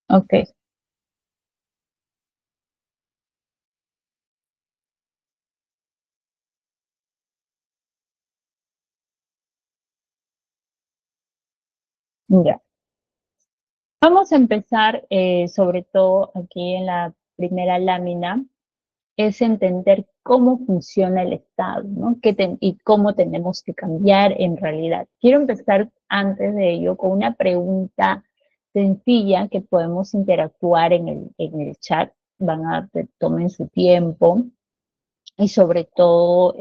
Ok, ya. Vamos a empezar, sobre todo aquí en la primera lámina, es entender cómo funciona el Estado, ¿no? Y cómo tenemos que cambiar en realidad. Quiero empezar antes de ello con una pregunta sencilla que podemos interactuar en el chat. Tomen su tiempo y sobre todo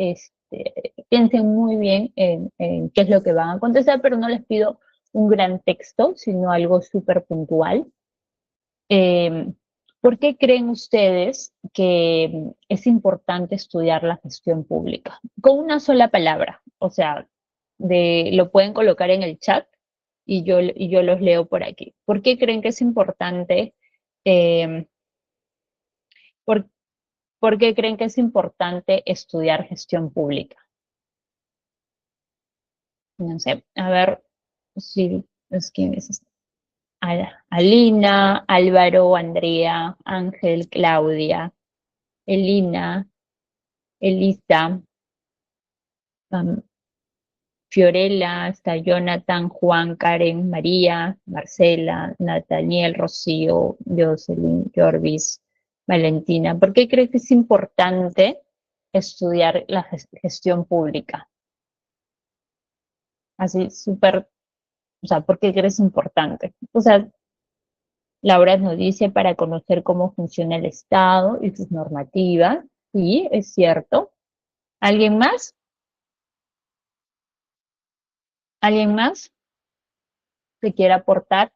piensen muy bien en qué es lo que van a contestar, pero no les pido un gran texto, sino algo súper puntual. Eh, ¿Por qué creen ustedes que es importante estudiar la gestión pública? Con una sola palabra, o sea, lo pueden colocar en el chat y yo los leo por aquí. ¿Por qué creen que es importante? eh, por, ¿Por qué creen que es importante estudiar gestión pública? No sé, a ver si es quién es. Alina, Álvaro, Andrea, Ángel, Claudia, Elina, Elisa, um, Fiorella, está Jonathan, Juan, Karen, María, Marcela, Nathaniel, Rocío, Jocelyn, Jorvis, Valentina. ¿Por qué crees que es importante estudiar la gestión pública? Así, súper, o sea, ¿por qué crees importante? O sea, Laura nos dice para conocer cómo funciona el Estado y sus normativas. Sí, es cierto. ¿Alguien más? ¿Alguien más que quiera aportar?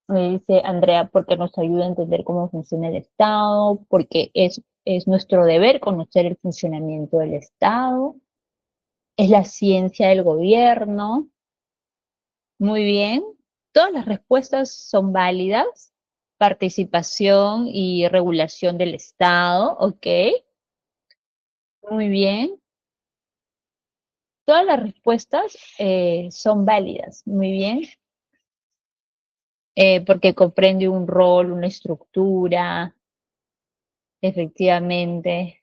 Me dice Andrea, porque nos ayuda a entender cómo funciona el Estado, porque es nuestro deber conocer el funcionamiento del Estado, es la ciencia del gobierno. Muy bien. Todas las respuestas son válidas. Participación y regulación del Estado, ok. Muy bien. Todas las respuestas son válidas. Muy bien. Porque comprende un rol, una estructura, efectivamente.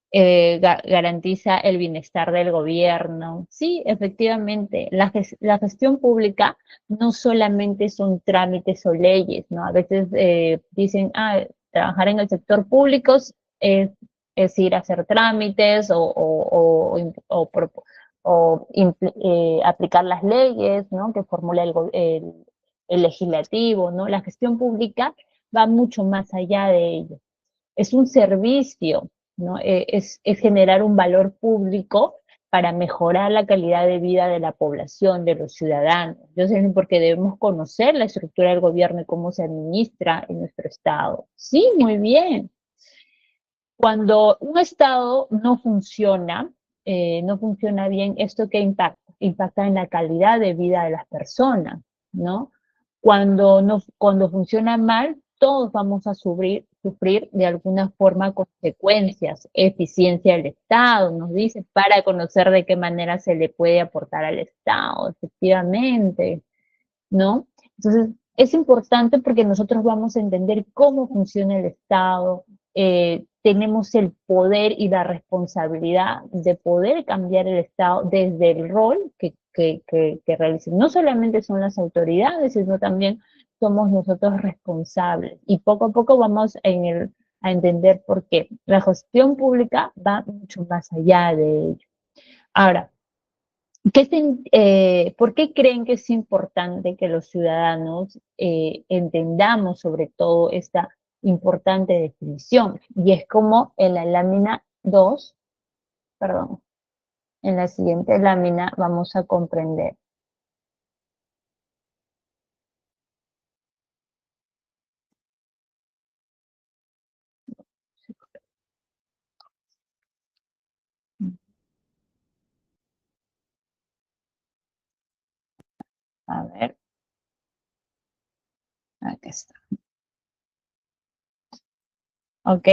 Garantiza el bienestar del gobierno. Sí, efectivamente, la gestión pública no solamente son trámites o leyes, ¿no? A veces dicen, trabajar en el sector público es, es ir a hacer trámites aplicar las leyes, ¿no? Que formula el legislativo, ¿no? La gestión pública va mucho más allá de ello. Es un servicio, ¿no? Es generar un valor público para mejorar la calidad de vida de la población, de los ciudadanos. Entonces, porque debemos conocer la estructura del gobierno y cómo se administra en nuestro Estado. Sí, muy bien. Cuando un Estado no funciona bien, ¿esto qué impacta? Impacta en la calidad de vida de las personas, ¿no? Cuando funciona mal, todos vamos a sufrir de alguna forma consecuencias. Eficiencia del Estado, nos dice, para conocer de qué manera se le puede aportar al Estado, efectivamente, ¿no? Entonces, es importante porque nosotros vamos a entender cómo funciona el Estado, tenemos el poder y la responsabilidad de poder cambiar el Estado desde el rol que realicen. No solamente son las autoridades, sino también somos nosotros responsables. Y poco a poco vamos a entender por qué. La gestión pública va mucho más allá de ello. Ahora, ¿por qué creen que es importante que los ciudadanos entendamos sobre todo esta importante definición? Y es como en la lámina 2, perdón, en la siguiente lámina vamos a comprender. A ver, aquí está. ¿Ok?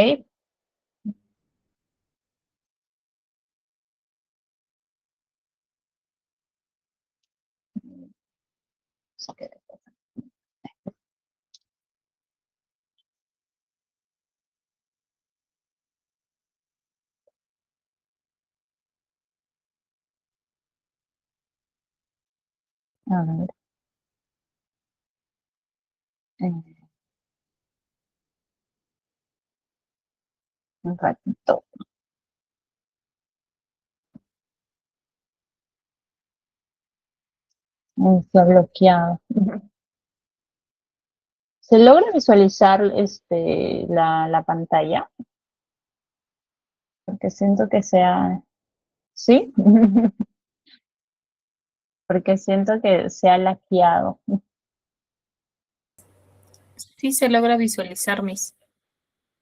A ver, eh, un ratito. Está bloqueado. ¿Se logra visualizar la pantalla? Porque siento que sea, ¿sí? Porque siento que se ha laqueado. Sí se logra visualizar, Miss.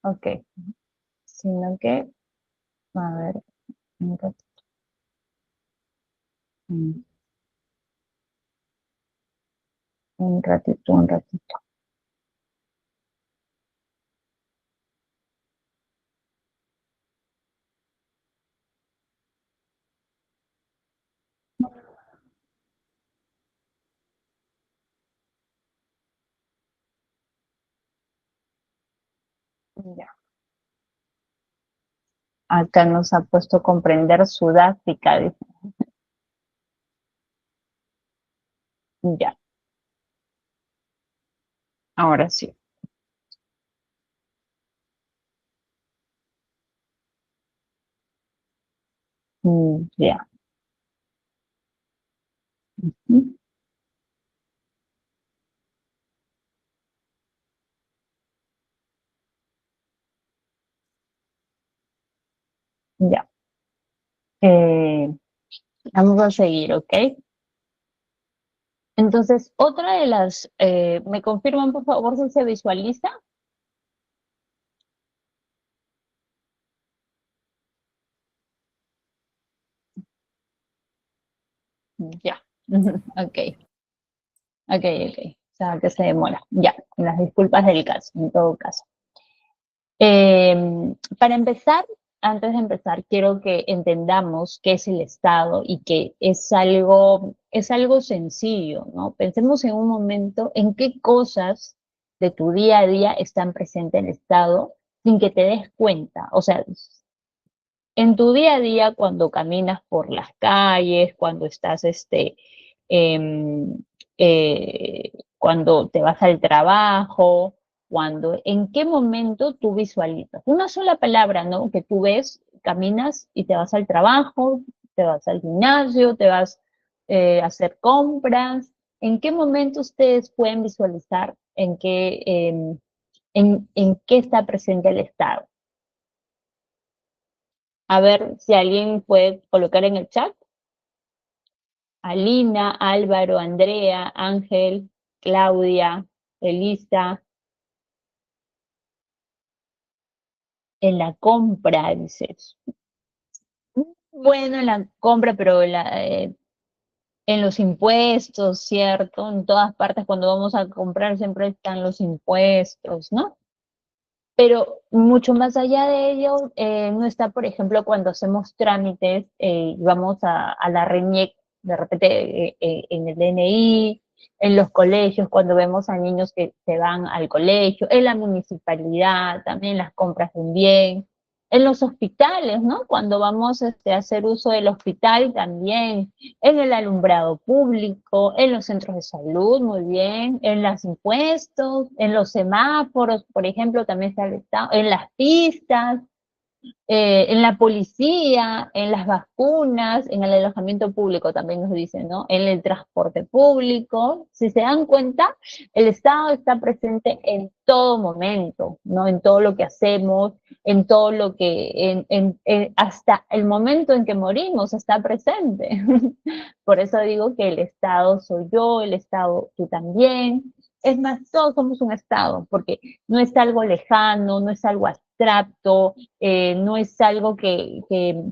Ok, sino que, a ver, un ratito. mm, Un ratito, un ratito. Ya. Acá nos ha puesto comprender Sudáfrica, dice. Ya, ahora sí. Ya. Mm, Ya. Eh, Vamos a seguir, ¿ok? Entonces, otra de las, ¿me confirman por favor si se visualiza? Ya. Ok, ok. O sea, que se demora. Ya, las disculpas del caso, en todo caso. Para empezar, antes de empezar, quiero que entendamos qué es el Estado y que es algo sencillo, ¿no? Pensemos en un momento en qué cosas de tu día a día están presentes en el Estado sin que te des cuenta. O sea, en tu día a día, cuando caminas por las calles, cuando estás, em, cuando te vas al trabajo, ¿en qué momento tú visualizas? Una sola palabra, ¿no? Que tú ves, caminas y te vas al trabajo, te vas al gimnasio, te vas a hacer compras. ¿En qué momento ustedes pueden visualizar en qué está presente el Estado? A ver si alguien puede colocar en el chat. Alina, Álvaro, Andrea, Ángel, Claudia, Elisa, en la compra, dices. Bueno, en la compra, pero en los impuestos, ¿cierto? En todas partes cuando vamos a comprar siempre están los impuestos, ¿no? Pero mucho más allá de ello, no está, por ejemplo, cuando hacemos trámites, vamos a la RENIEC, de repente en el DNI, en los colegios, cuando vemos a niños que se van al colegio, en la municipalidad, también las compras de un bien, en los hospitales, ¿no? Cuando vamos a hacer uso del hospital también, en el alumbrado público, en los centros de salud, muy bien, en los impuestos, en los semáforos, por ejemplo, también está el Estado, en las pistas, en la policía, en las vacunas, en el alojamiento público también nos dicen, ¿no? En el transporte público. Si se dan cuenta, el Estado está presente en todo momento, ¿no? En todo lo que hacemos, en todo lo que, hasta el momento en que morimos está presente. Por eso digo que el Estado soy yo, el Estado tú también. Es más, todos somos un Estado, porque no es algo lejano, no es algo abstracto, no es algo que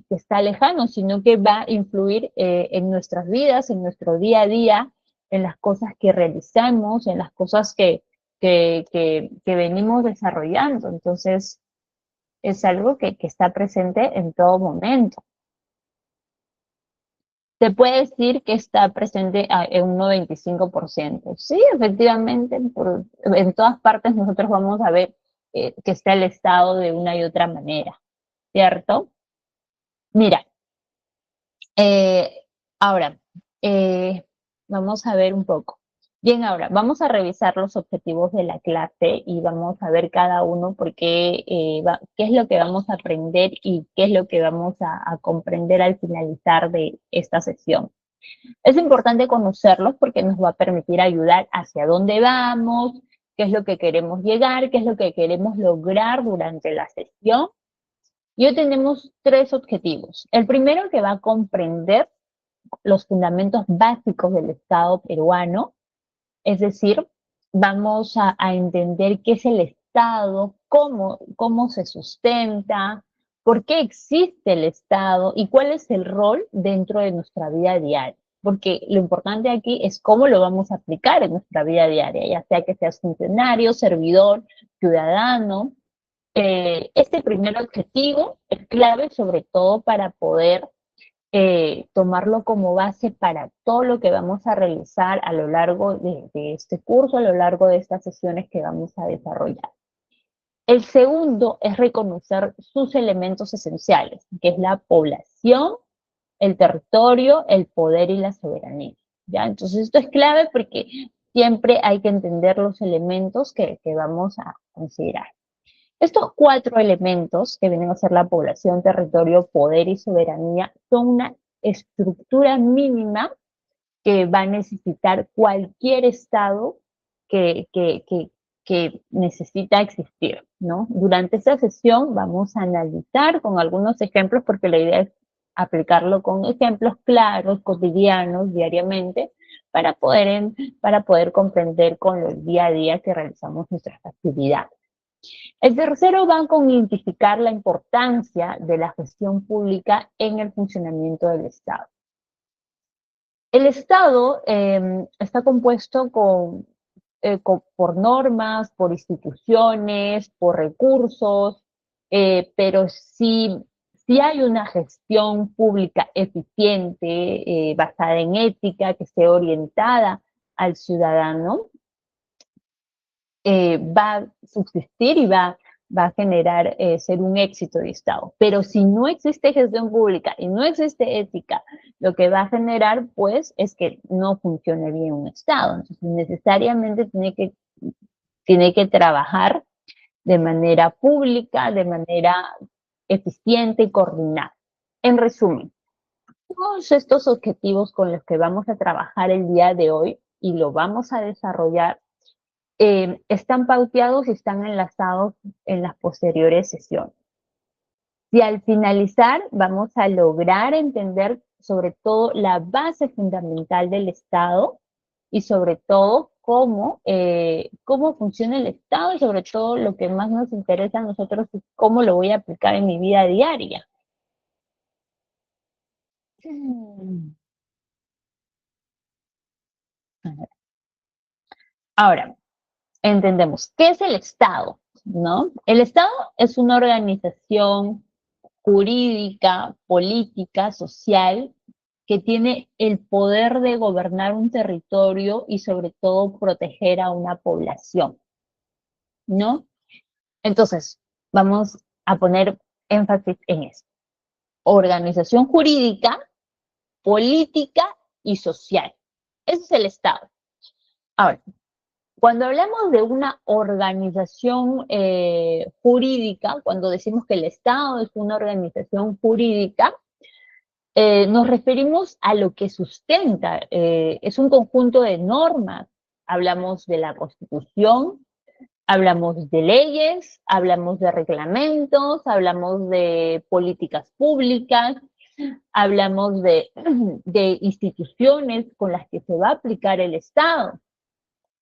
está lejano, sino que va a influir en nuestras vidas, en nuestro día a día, en las cosas que realizamos, en las cosas que venimos desarrollando. Entonces, es algo que está presente en todo momento. Se puede decir que está presente en un 95%. Sí, efectivamente, en todas partes nosotros vamos a ver que está el Estado de una y otra manera, ¿cierto? Mira, eh, ahora, eh, Vamos a ver un poco. Bien, ahora vamos a revisar los objetivos de la clase y vamos a ver cada uno por qué, qué es lo que vamos a aprender y qué es lo que vamos a comprender al finalizar de esta sesión. Es importante conocerlos porque nos va a permitir ayudar hacia dónde vamos, qué es lo que queremos llegar, qué es lo que queremos lograr durante la sesión. Y hoy tenemos tres objetivos. El primero, que va a comprender los fundamentos básicos del Estado peruano, es decir, vamos a entender qué es el Estado, cómo se sustenta, por qué existe el Estado y cuál es el rol dentro de nuestra vida diaria. Porque lo importante aquí es cómo lo vamos a aplicar en nuestra vida diaria, ya sea que seas funcionario, servidor, ciudadano. Este primer objetivo es clave sobre todo para poder tomarlo como base para todo lo que vamos a realizar a lo largo de este curso, a lo largo de estas sesiones que vamos a desarrollar. El segundo es reconocer sus elementos esenciales, que es la población, el territorio, el poder y la soberanía. ¿Ya? Entonces esto es clave porque siempre hay que entender los elementos que vamos a considerar. Estos cuatro elementos, que vienen a ser la población, territorio, poder y soberanía, son una estructura mínima que va a necesitar cualquier Estado que, que, que, que necesita existir, ¿no? Durante esta sesión vamos a analizar con algunos ejemplos, porque la idea es aplicarlo con ejemplos claros, cotidianos, diariamente, para poder comprender con el día a día que realizamos nuestras actividades. El tercero va con identificar la importancia de la gestión pública en el funcionamiento del Estado. El Estado está compuesto por normas, por instituciones, por recursos, pero si hay una gestión pública eficiente, basada en ética, que esté orientada al ciudadano, va a subsistir y va a generar ser un éxito de Estado. Pero si no existe gestión pública y no existe ética, lo que va a generar, pues, es que no funcione bien un Estado. Entonces, necesariamente tiene que trabajar de manera pública, de manera eficiente y coordinada. En resumen, todos estos objetivos con los que vamos a trabajar el día de hoy y lo vamos a desarrollar están pauteados y están enlazados en las posteriores sesiones. Si al finalizar vamos a lograr entender sobre todo la base fundamental del Estado y sobre todo cómo funciona el Estado y sobre todo lo que más nos interesa a nosotros es cómo lo voy a aplicar en mi vida diaria. Ahora, entendemos, ¿qué es el Estado? ¿No? El Estado es una organización jurídica, política, social, que tiene el poder de gobernar un territorio y sobre todo proteger a una población, ¿no? Entonces, vamos a poner énfasis en esto. Organización jurídica, política y social. Ese es el Estado. Ahora, cuando hablamos de una organización jurídica, cuando decimos que el Estado es una organización jurídica, nos referimos a lo que sustenta, es un conjunto de normas. Hablamos de la Constitución, hablamos de leyes, hablamos de reglamentos, hablamos de políticas públicas, hablamos de instituciones con las que se va a aplicar el Estado.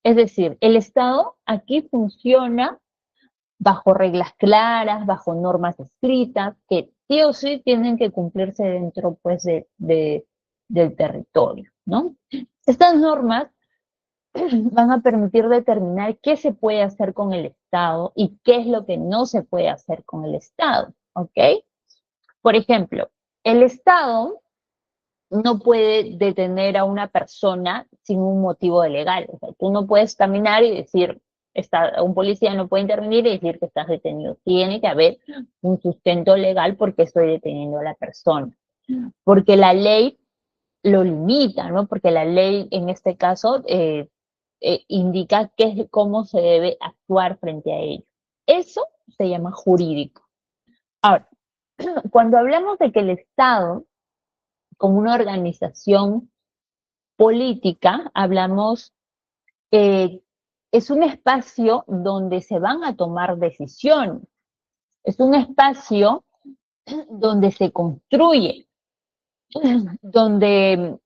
Es decir, el Estado aquí funciona bajo reglas claras, bajo normas escritas, que sí o sí tienen que cumplirse dentro, pues, del territorio, ¿no? Estas normas van a permitir determinar qué se puede hacer con el Estado y qué es lo que no se puede hacer con el Estado, ¿ok? Por ejemplo, el Estado no puede detener a una persona sin un motivo legal. O sea, tú no puedes caminar y decir, un policía no puede intervenir y decir que estás detenido. Tiene que haber un sustento legal porque estoy deteniendo a la persona. Porque la ley lo limita, ¿no? Porque la ley en este caso indica cómo se debe actuar frente a ello. Eso se llama jurídico. Ahora, cuando hablamos de que el Estado, como una organización política, hablamos, es un espacio donde se van a tomar decisiones, es un espacio donde se construye, donde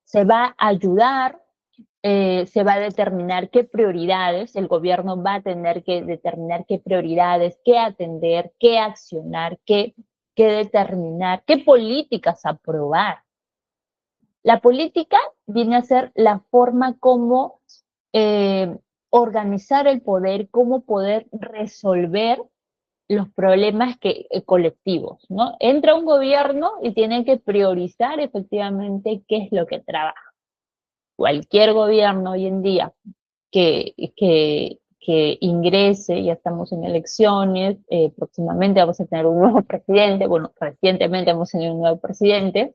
se va a ayudar, se va a determinar qué prioridades, el gobierno va a tener que determinar qué prioridades, qué atender, qué accionar, qué determinar, qué políticas aprobar. La política viene a ser la forma como organizar el poder, cómo poder resolver los problemas colectivos, ¿no? Entra un gobierno y tiene que priorizar efectivamente qué es lo que trabaja. Cualquier gobierno hoy en día que ingrese, ya estamos en elecciones, próximamente vamos a tener un nuevo presidente, bueno, recientemente hemos tenido un nuevo presidente,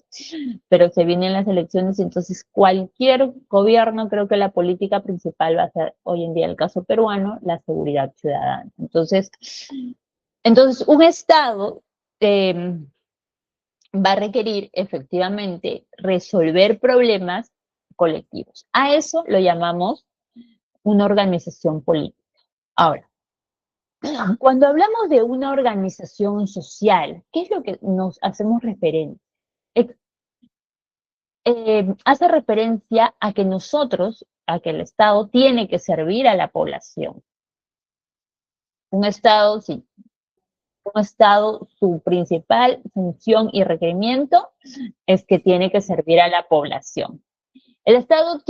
pero se vienen las elecciones y entonces cualquier gobierno, creo que la política principal va a ser hoy en día, el caso peruano, la seguridad ciudadana. Entonces un Estado va a requerir efectivamente resolver problemas colectivos. A eso lo llamamos una organización política. Ahora, cuando hablamos de una organización social, ¿qué es lo que nos hacemos referencia? Hace referencia a que nosotros, a que el Estado tiene que servir a la población. Un Estado, sí, un Estado, su principal función y requerimiento es que tiene que servir a la población. El Estado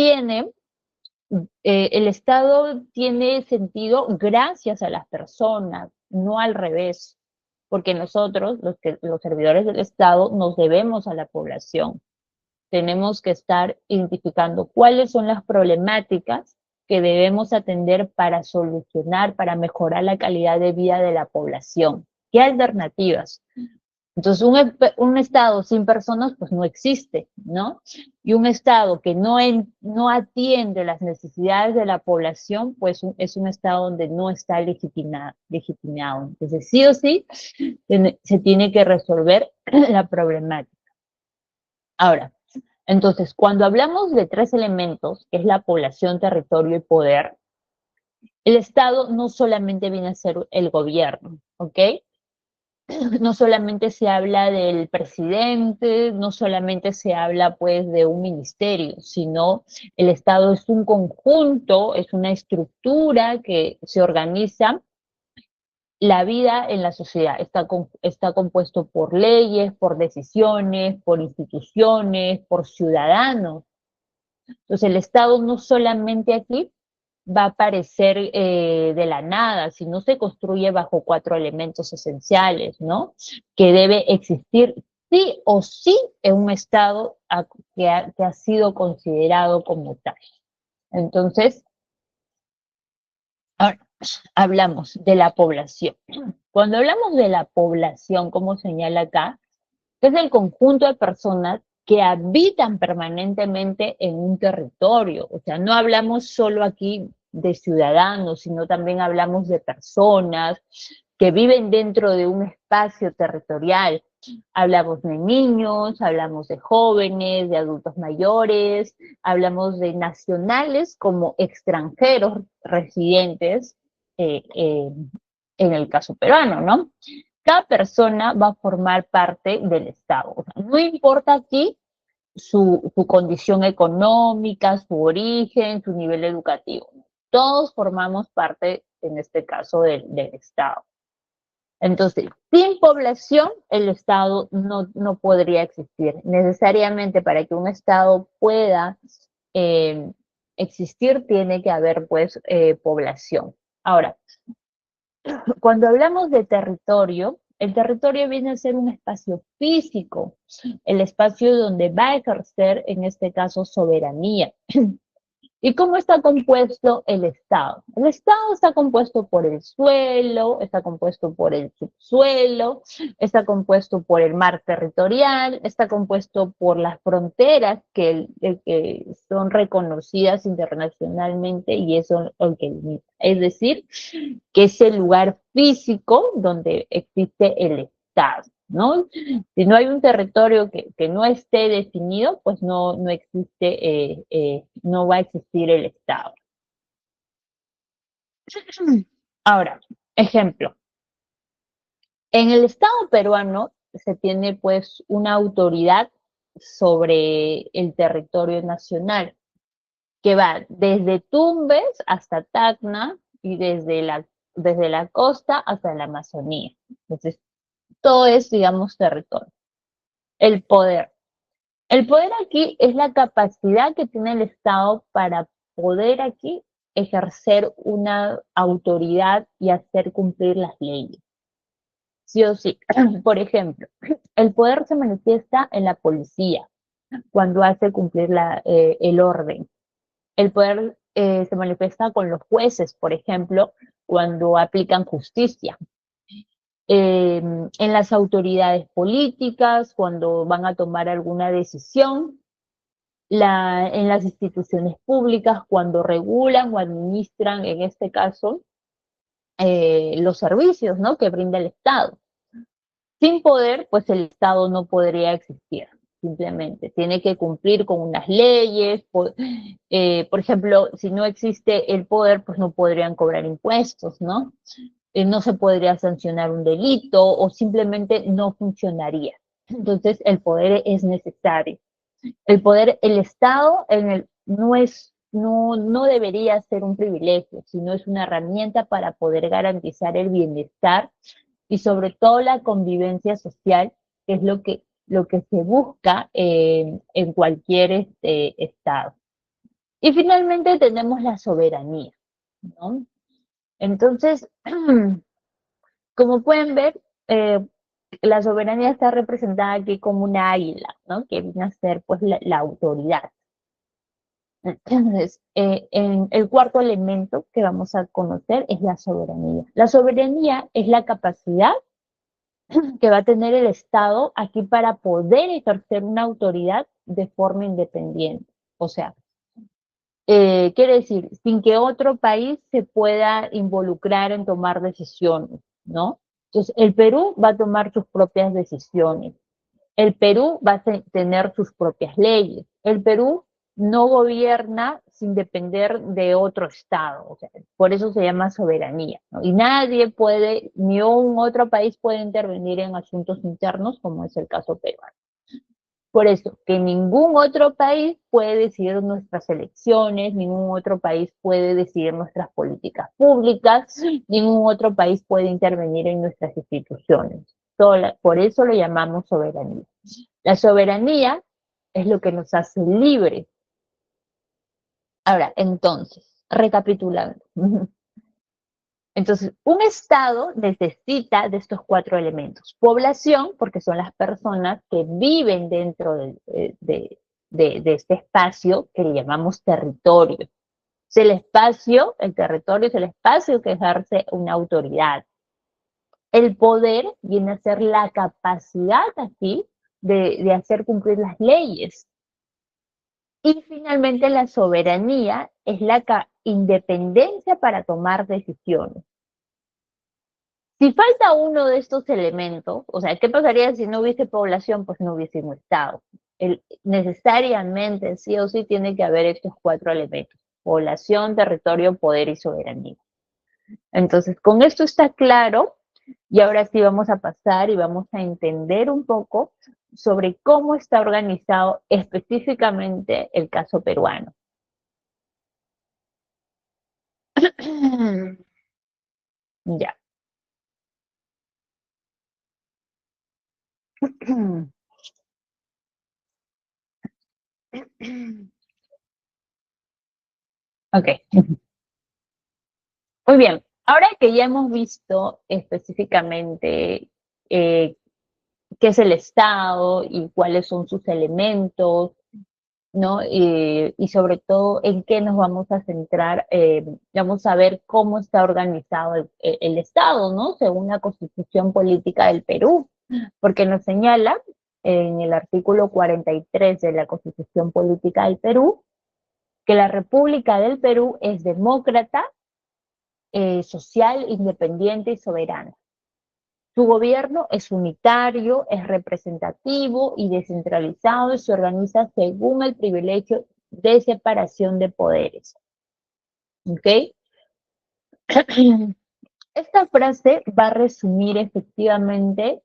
tiene sentido gracias a las personas, no al revés, porque nosotros, los servidores del Estado, nos debemos a la población. Tenemos que estar identificando cuáles son las problemáticas que debemos atender para solucionar, para mejorar la calidad de vida de la población. ¿Qué alternativas? Entonces, un Estado sin personas, pues no existe, ¿no? Y un Estado que no atiende las necesidades de la población, pues es un Estado donde no está legitimado. Entonces, sí o sí, se tiene que resolver la problemática. Ahora, entonces, cuando hablamos de tres elementos, que es la población, territorio y poder, el Estado no solamente viene a ser el gobierno, ¿ok? No solamente se habla del presidente, no solamente se habla pues de un ministerio, sino el Estado es un conjunto, es una estructura que se organiza la vida en la sociedad. Está compuesto por leyes, por decisiones, por instituciones, por ciudadanos. Entonces el Estado no solamente aquí va a aparecer de la nada, sino se construye bajo cuatro elementos esenciales, ¿no? Que debe existir sí o sí en un Estado que ha sido considerado como tal. Entonces, ahora hablamos de la población. Cuando hablamos de la población, como señala acá, es el conjunto de personas que habitan permanentemente en un territorio. O sea, no hablamos solo aquí de ciudadanos, sino también hablamos de personas que viven dentro de un espacio territorial. Hablamos de niños, hablamos de jóvenes, de adultos mayores, hablamos de nacionales como extranjeros residentes en el caso peruano, ¿no? Cada persona va a formar parte del Estado. O sea, no importa aquí su condición económica, su origen, su nivel educativo. Todos formamos parte, en este caso, del Estado. Entonces, sin población, el Estado no podría existir. Necesariamente para que un Estado pueda eh, existir, tiene que haber, pues, población. Ahora, cuando hablamos de territorio, el territorio viene a ser un espacio físico, el espacio donde va a ejercer, en este caso, soberanía. ¿Y cómo está compuesto el Estado? El Estado está compuesto por el suelo, está compuesto por el subsuelo, está compuesto por el mar territorial, está compuesto por las fronteras que son reconocidas internacionalmente y eso es lo que limita. Es decir, que es el lugar físico donde existe el Estado, ¿no? Si no hay un territorio que no esté definido, pues no existe, no va a existir el Estado. Ahora, ejemplo, en el Estado peruano se tiene pues una autoridad sobre el territorio nacional, que va desde Tumbes hasta Tacna y desde la costa hasta la Amazonía. Entonces, todo es, digamos, territorio. El poder. El poder aquí es la capacidad que tiene el Estado para poder aquí ejercer una autoridad y hacer cumplir las leyes. Sí o sí. Por ejemplo, el poder se manifiesta en la policía cuando hace cumplir el orden. El poder se manifiesta con los jueces, por ejemplo, cuando aplican justicia. En las autoridades políticas, cuando van a tomar alguna decisión, en las instituciones públicas, cuando regulan o administran, en este caso, los servicios, ¿no?, que brinda el Estado. Sin poder, pues el Estado no podría existir, simplemente. Tiene que cumplir con unas leyes. Por ejemplo, si no existe el poder, pues no podrían cobrar impuestos, ¿no? No se podría sancionar un delito o simplemente no funcionaría. Entonces, el poder es necesario. El Estado no debería ser un privilegio, sino es una herramienta para poder garantizar el bienestar y sobre todo la convivencia social, que es lo que se busca en cualquier Estado. Y finalmente tenemos la soberanía, ¿no? Entonces, como pueden ver, la soberanía está representada aquí como una águila, ¿no?, que viene a ser pues la autoridad. Entonces, en el cuarto elemento que vamos a conocer es la soberanía. La soberanía es la capacidad que va a tener el Estado aquí para poder ejercer una autoridad de forma independiente. O sea, quiere decir, sin que otro país se pueda involucrar en tomar decisiones, ¿no? Entonces, el Perú va a tomar sus propias decisiones. El Perú va a tener sus propias leyes. El Perú no gobierna sin depender de otro Estado. O sea, por eso se llama soberanía, ¿no? Y nadie puede, ni un otro país puede intervenir en asuntos internos, como es el caso peruano. Por eso, que ningún otro país puede decidir nuestras elecciones, ningún otro país puede decidir nuestras políticas públicas, ningún otro país puede intervenir en nuestras instituciones. Por eso lo llamamos soberanía. La soberanía es lo que nos hace libres. Ahora, entonces, recapitulando. Entonces, un Estado necesita de estos cuatro elementos. Población, porque son las personas que viven dentro de este espacio que le llamamos territorio. Es el territorio es el espacio que ejerce una autoridad. El poder viene a ser la capacidad aquí de hacer cumplir las leyes. Y finalmente la soberanía es la independencia para tomar decisiones. Si falta uno de estos elementos, o sea, ¿qué pasaría si no hubiese población? Pues no hubiese un Estado. Necesariamente, sí o sí, tiene que haber estos cuatro elementos: población, territorio, poder y soberanía. Entonces, con esto está claro, y ahora sí vamos a pasar y vamos a entender un poco sobre cómo está organizado específicamente el caso peruano. Ya. Ok. Muy bien. Ahora que ya hemos visto específicamente qué es el Estado y cuáles son sus elementos, ¿no? Y sobre todo en qué nos vamos a centrar, vamos a ver cómo está organizado el Estado, ¿no? Según la Constitución Política del Perú, porque nos señala en el artículo 43 de la Constitución Política del Perú que la República del Perú es demócrata, social, independiente y soberana. Su gobierno es unitario, es representativo y descentralizado y se organiza según el privilegio de separación de poderes. ¿Ok? Esta frase va a resumir efectivamente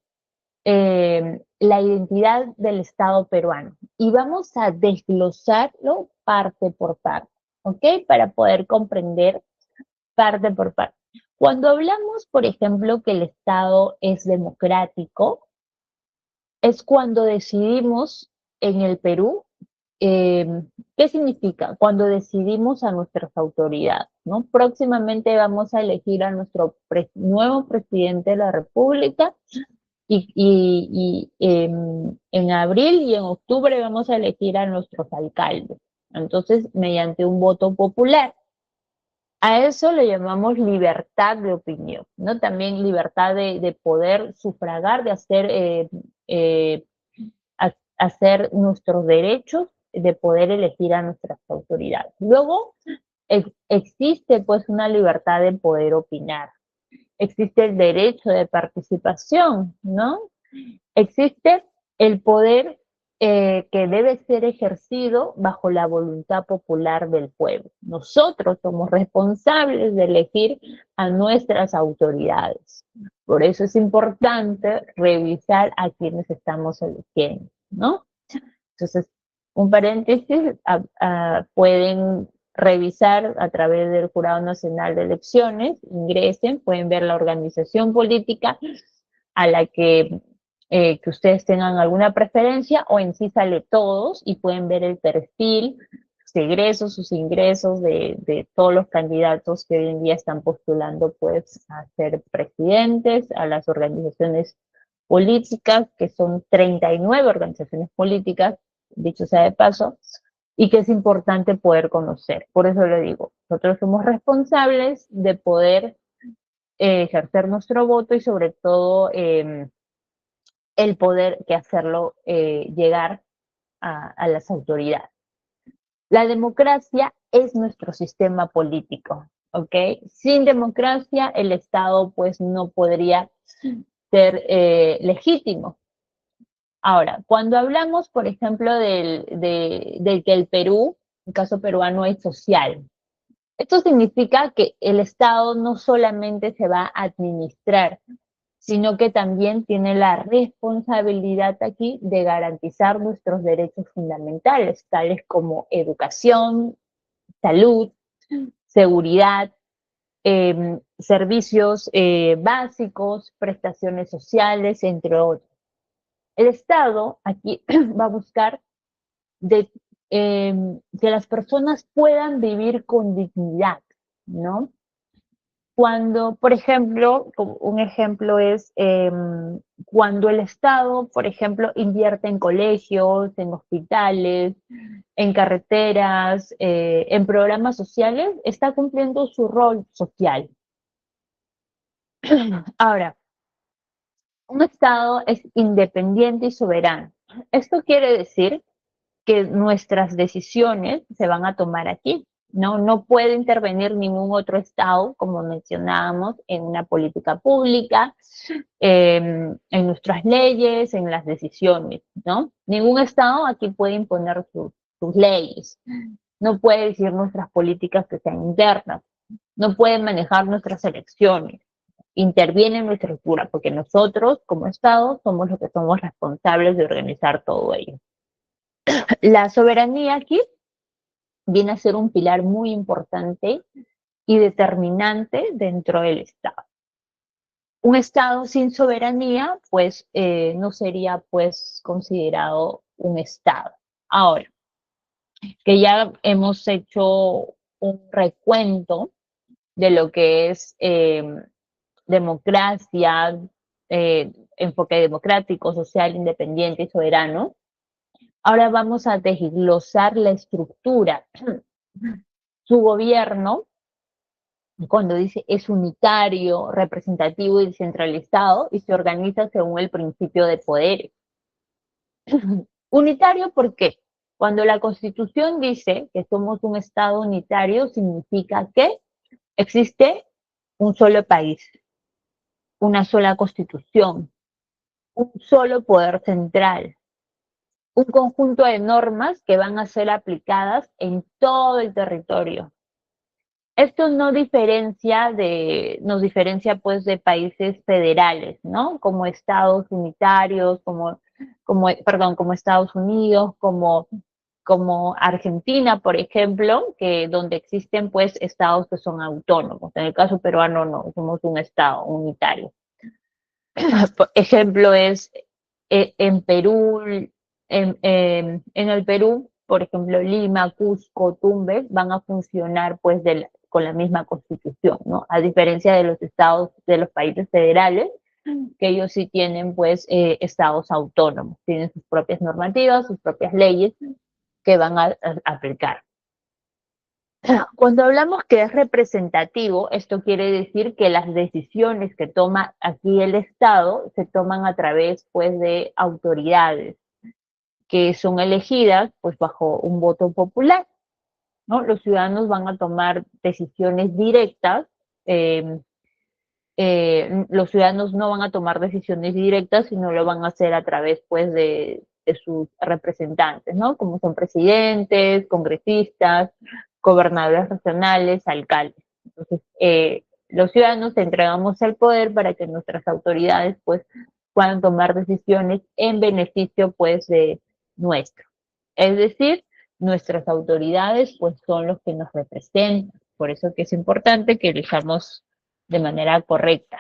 la identidad del Estado peruano y vamos a desglosarlo parte por parte, ¿ok? Para poder comprender parte por parte. Cuando hablamos, por ejemplo, que el Estado es democrático, es cuando decidimos en el Perú, ¿qué significa? Cuando decidimos a nuestras autoridades, ¿no? Próximamente vamos a elegir a nuestro nuevo presidente de la República y en abril y en octubre vamos a elegir a nuestros alcaldes. Entonces, mediante un voto popular. A eso le llamamos libertad de opinión, ¿no? También libertad de poder sufragar, de hacer, eh, hacer nuestros derechos, de poder elegir a nuestras autoridades. Luego, existe pues una libertad de poder opinar. Existe el derecho de participación, ¿no? Existe el poder que debe ser ejercido bajo la voluntad popular del pueblo. Nosotros somos responsables de elegir a nuestras autoridades. Por eso es importante revisar a quienes estamos eligiendo, ¿no? Entonces, un paréntesis, pueden revisar a través del Jurado Nacional de Elecciones, ingresen, pueden ver la organización política a la que ustedes tengan alguna preferencia o en sí sale todos y pueden ver el perfil, sus ingresos de todos los candidatos que hoy en día están postulando pues a ser presidentes, a las organizaciones políticas, que son 39 organizaciones políticas, dicho sea de paso, y que es importante poder conocer. Por eso le digo, nosotros somos responsables de poder ejercer nuestro voto y sobre todo el poder que hacerlo llegar a las autoridades. La democracia es nuestro sistema político, ¿ok? Sin democracia el Estado pues no podría ser legítimo. Ahora, cuando hablamos, por ejemplo, del que el Perú, el caso peruano, es social, esto significa que el Estado no solamente se va a administrar, sino que también tiene la responsabilidad aquí de garantizar nuestros derechos fundamentales, tales como educación, salud, seguridad, servicios básicos, prestaciones sociales, entre otros. El Estado aquí va a buscar de, que las personas puedan vivir con dignidad, ¿no? Cuando, por ejemplo, un ejemplo es cuando el Estado, por ejemplo, invierte en colegios, en hospitales, en carreteras, en programas sociales, está cumpliendo su rol social. Ahora, un Estado es independiente y soberano. Esto quiere decir que nuestras decisiones se van a tomar aquí. No, no puede intervenir ningún otro Estado, como mencionábamos, en una política pública, en nuestras leyes, en las decisiones, ¿no? Ningún Estado aquí puede imponer sus leyes, no puede decir nuestras políticas que sean internas, no puede manejar nuestras elecciones, interviene en nuestra estructura, porque nosotros, como Estado, somos los que somos responsables de organizar todo ello. La soberanía aquí viene a ser un pilar muy importante y determinante dentro del Estado. Un Estado sin soberanía, pues, no sería, pues, considerado un Estado. Ahora, que ya hemos hecho un recuento de lo que es democracia, enfoque democrático, social, independiente y soberano, Ahora vamos a desglosar la estructura. Su gobierno, cuando dice es unitario, representativo y descentralizado, y se organiza según el principio de poderes. Unitario, ¿por qué? Cuando la Constitución dice que somos un Estado unitario, significa que existe un solo país, una sola Constitución, un solo poder central, un conjunto de normas que van a ser aplicadas en todo el territorio. Esto nos diferencia pues de países federales, ¿no? Como estados unitarios, como Estados Unidos, como Argentina, por ejemplo, que donde existen pues estados que son autónomos. En el caso peruano no, somos un estado unitario. Por ejemplo es en Perú, en el Perú, por ejemplo, Lima, Cusco, Tumbes van a funcionar pues con la misma constitución, ¿no? A diferencia de los estados, de los países federales, que ellos sí tienen pues estados autónomos, tienen sus propias normativas, sus propias leyes que van a aplicar. Cuando hablamos que es representativo, esto quiere decir que las decisiones que toma aquí el Estado se toman a través pues de autoridades que son elegidas pues bajo un voto popular, ¿no? Los ciudadanos van a tomar decisiones directas, eh, los ciudadanos no van a tomar decisiones directas, sino lo van a hacer a través pues de sus representantes, ¿no? Como son presidentes, congresistas, gobernadores regionales, alcaldes. Entonces, los ciudadanos entregamos el poder para que nuestras autoridades pues puedan tomar decisiones en beneficio pues de nuestro. Es decir, nuestras autoridades pues son los que nos representan. Por eso que es importante que elijamos de manera correcta.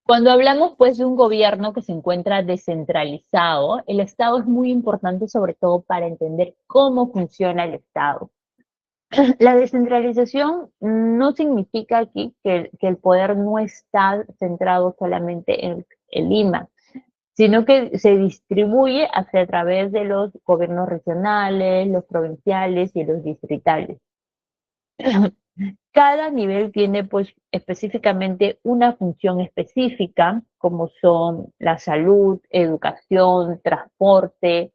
Cuando hablamos pues de un gobierno que se encuentra descentralizado, el Estado es muy importante sobre todo para entender cómo funciona el Estado. La descentralización no significa aquí que el poder no está centrado solamente en Lima, sino que se distribuye hacia a través de los gobiernos regionales, los provinciales y los distritales. Cada nivel tiene pues específicamente una función específica, como son la salud, educación, transporte,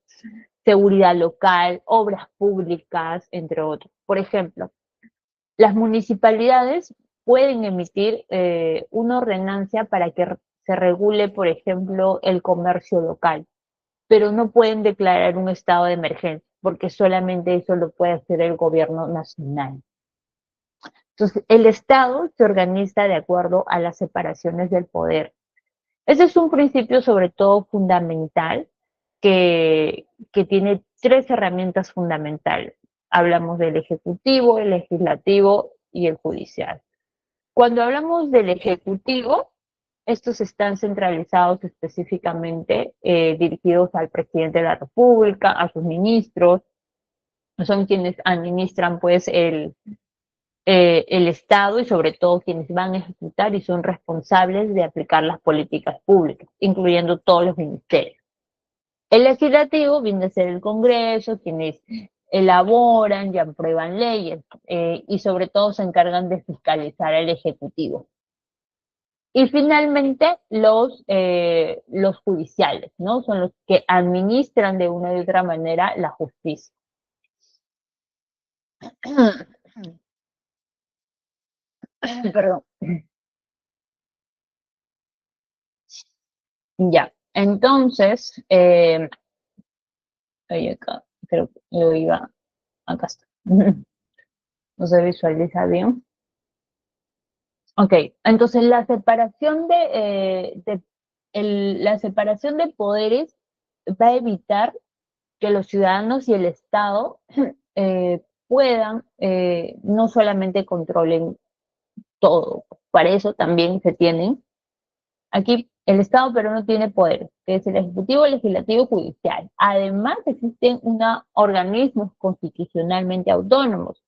seguridad local, obras públicas, entre otros. Por ejemplo, las municipalidades pueden emitir una ordenanza para que se regule, por ejemplo, el comercio local, pero no pueden declarar un estado de emergencia, porque solamente eso lo puede hacer el gobierno nacional. Entonces, el Estado se organiza de acuerdo a las separaciones del poder. Ese es un principio sobre todo fundamental que tiene tres herramientas fundamentales. Hablamos del Ejecutivo, el Legislativo y el Judicial. Cuando hablamos del Ejecutivo, estos están centralizados específicamente dirigidos al presidente de la República, a sus ministros, son quienes administran pues el Estado y sobre todo quienes van a ejecutar y son responsables de aplicar las políticas públicas, incluyendo todos los ministerios. El legislativo viene a ser el Congreso, quienes elaboran y aprueban leyes y sobre todo se encargan de fiscalizar al Ejecutivo. Y finalmente los judiciales, ¿no? Son los que administran de una u otra manera la justicia. Perdón. Ya, entonces, acá, creo que yo iba, acá está. No se visualiza bien. Ok, entonces la separación de poderes va a evitar que los ciudadanos y el Estado puedan no solamente controlen todo, para eso también se tienen. Aquí el Estado peruano tiene poderes, que es el Ejecutivo, el Legislativo y Judicial. Además existen organismos constitucionalmente autónomos,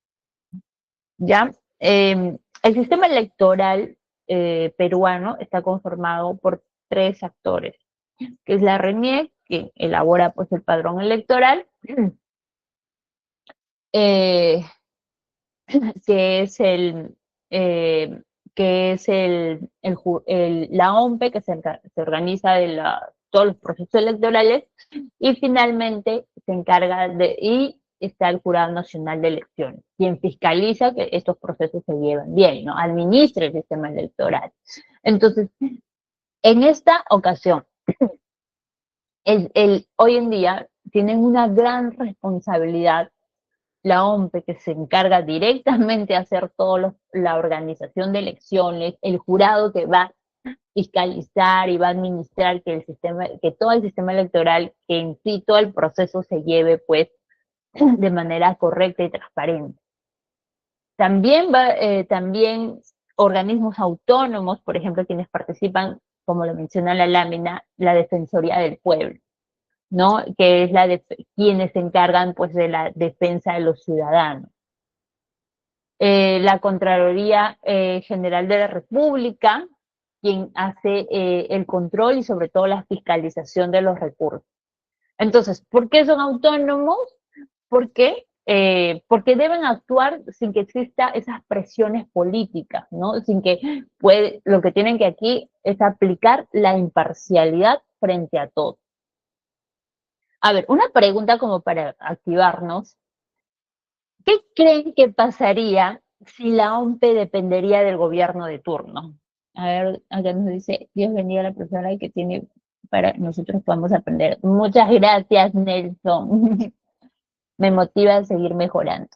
¿ya? El sistema electoral peruano está conformado por tres actores, que es la RENIEC, quien elabora pues el padrón electoral, eh, que es el que es la OMPE, que se organiza de todos los procesos electorales, y finalmente se encarga y está el Jurado Nacional de Elecciones, quien fiscaliza que estos procesos se lleven bien, ¿no? Administra el sistema electoral. Entonces, en esta ocasión, hoy en día tienen una gran responsabilidad la OMPE, que se encarga directamente de hacer toda la organización de elecciones, el jurado que va a fiscalizar y va a administrar que todo el sistema electoral, que en sí todo el proceso se lleve pues de manera correcta y transparente. También organismos autónomos, por ejemplo, quienes participan, como lo menciona la lámina, la Defensoría del Pueblo, ¿no? Que es quienes se encargan pues de la defensa de los ciudadanos. La Contraloría General de la República, quien hace el control y sobre todo la fiscalización de los recursos. Entonces, ¿por qué son autónomos? Porque deben actuar sin que exista esas presiones políticas, ¿no? Lo que tienen que aquí es aplicar la imparcialidad frente a todo. A ver, una pregunta como para activarnos. ¿Qué creen que pasaría si la OMPE dependería del gobierno de turno? A ver, acá nos dice, Dios bendiga a la persona que tiene para nosotros podamos aprender. Muchas gracias, Nelson. Me motiva a seguir mejorando.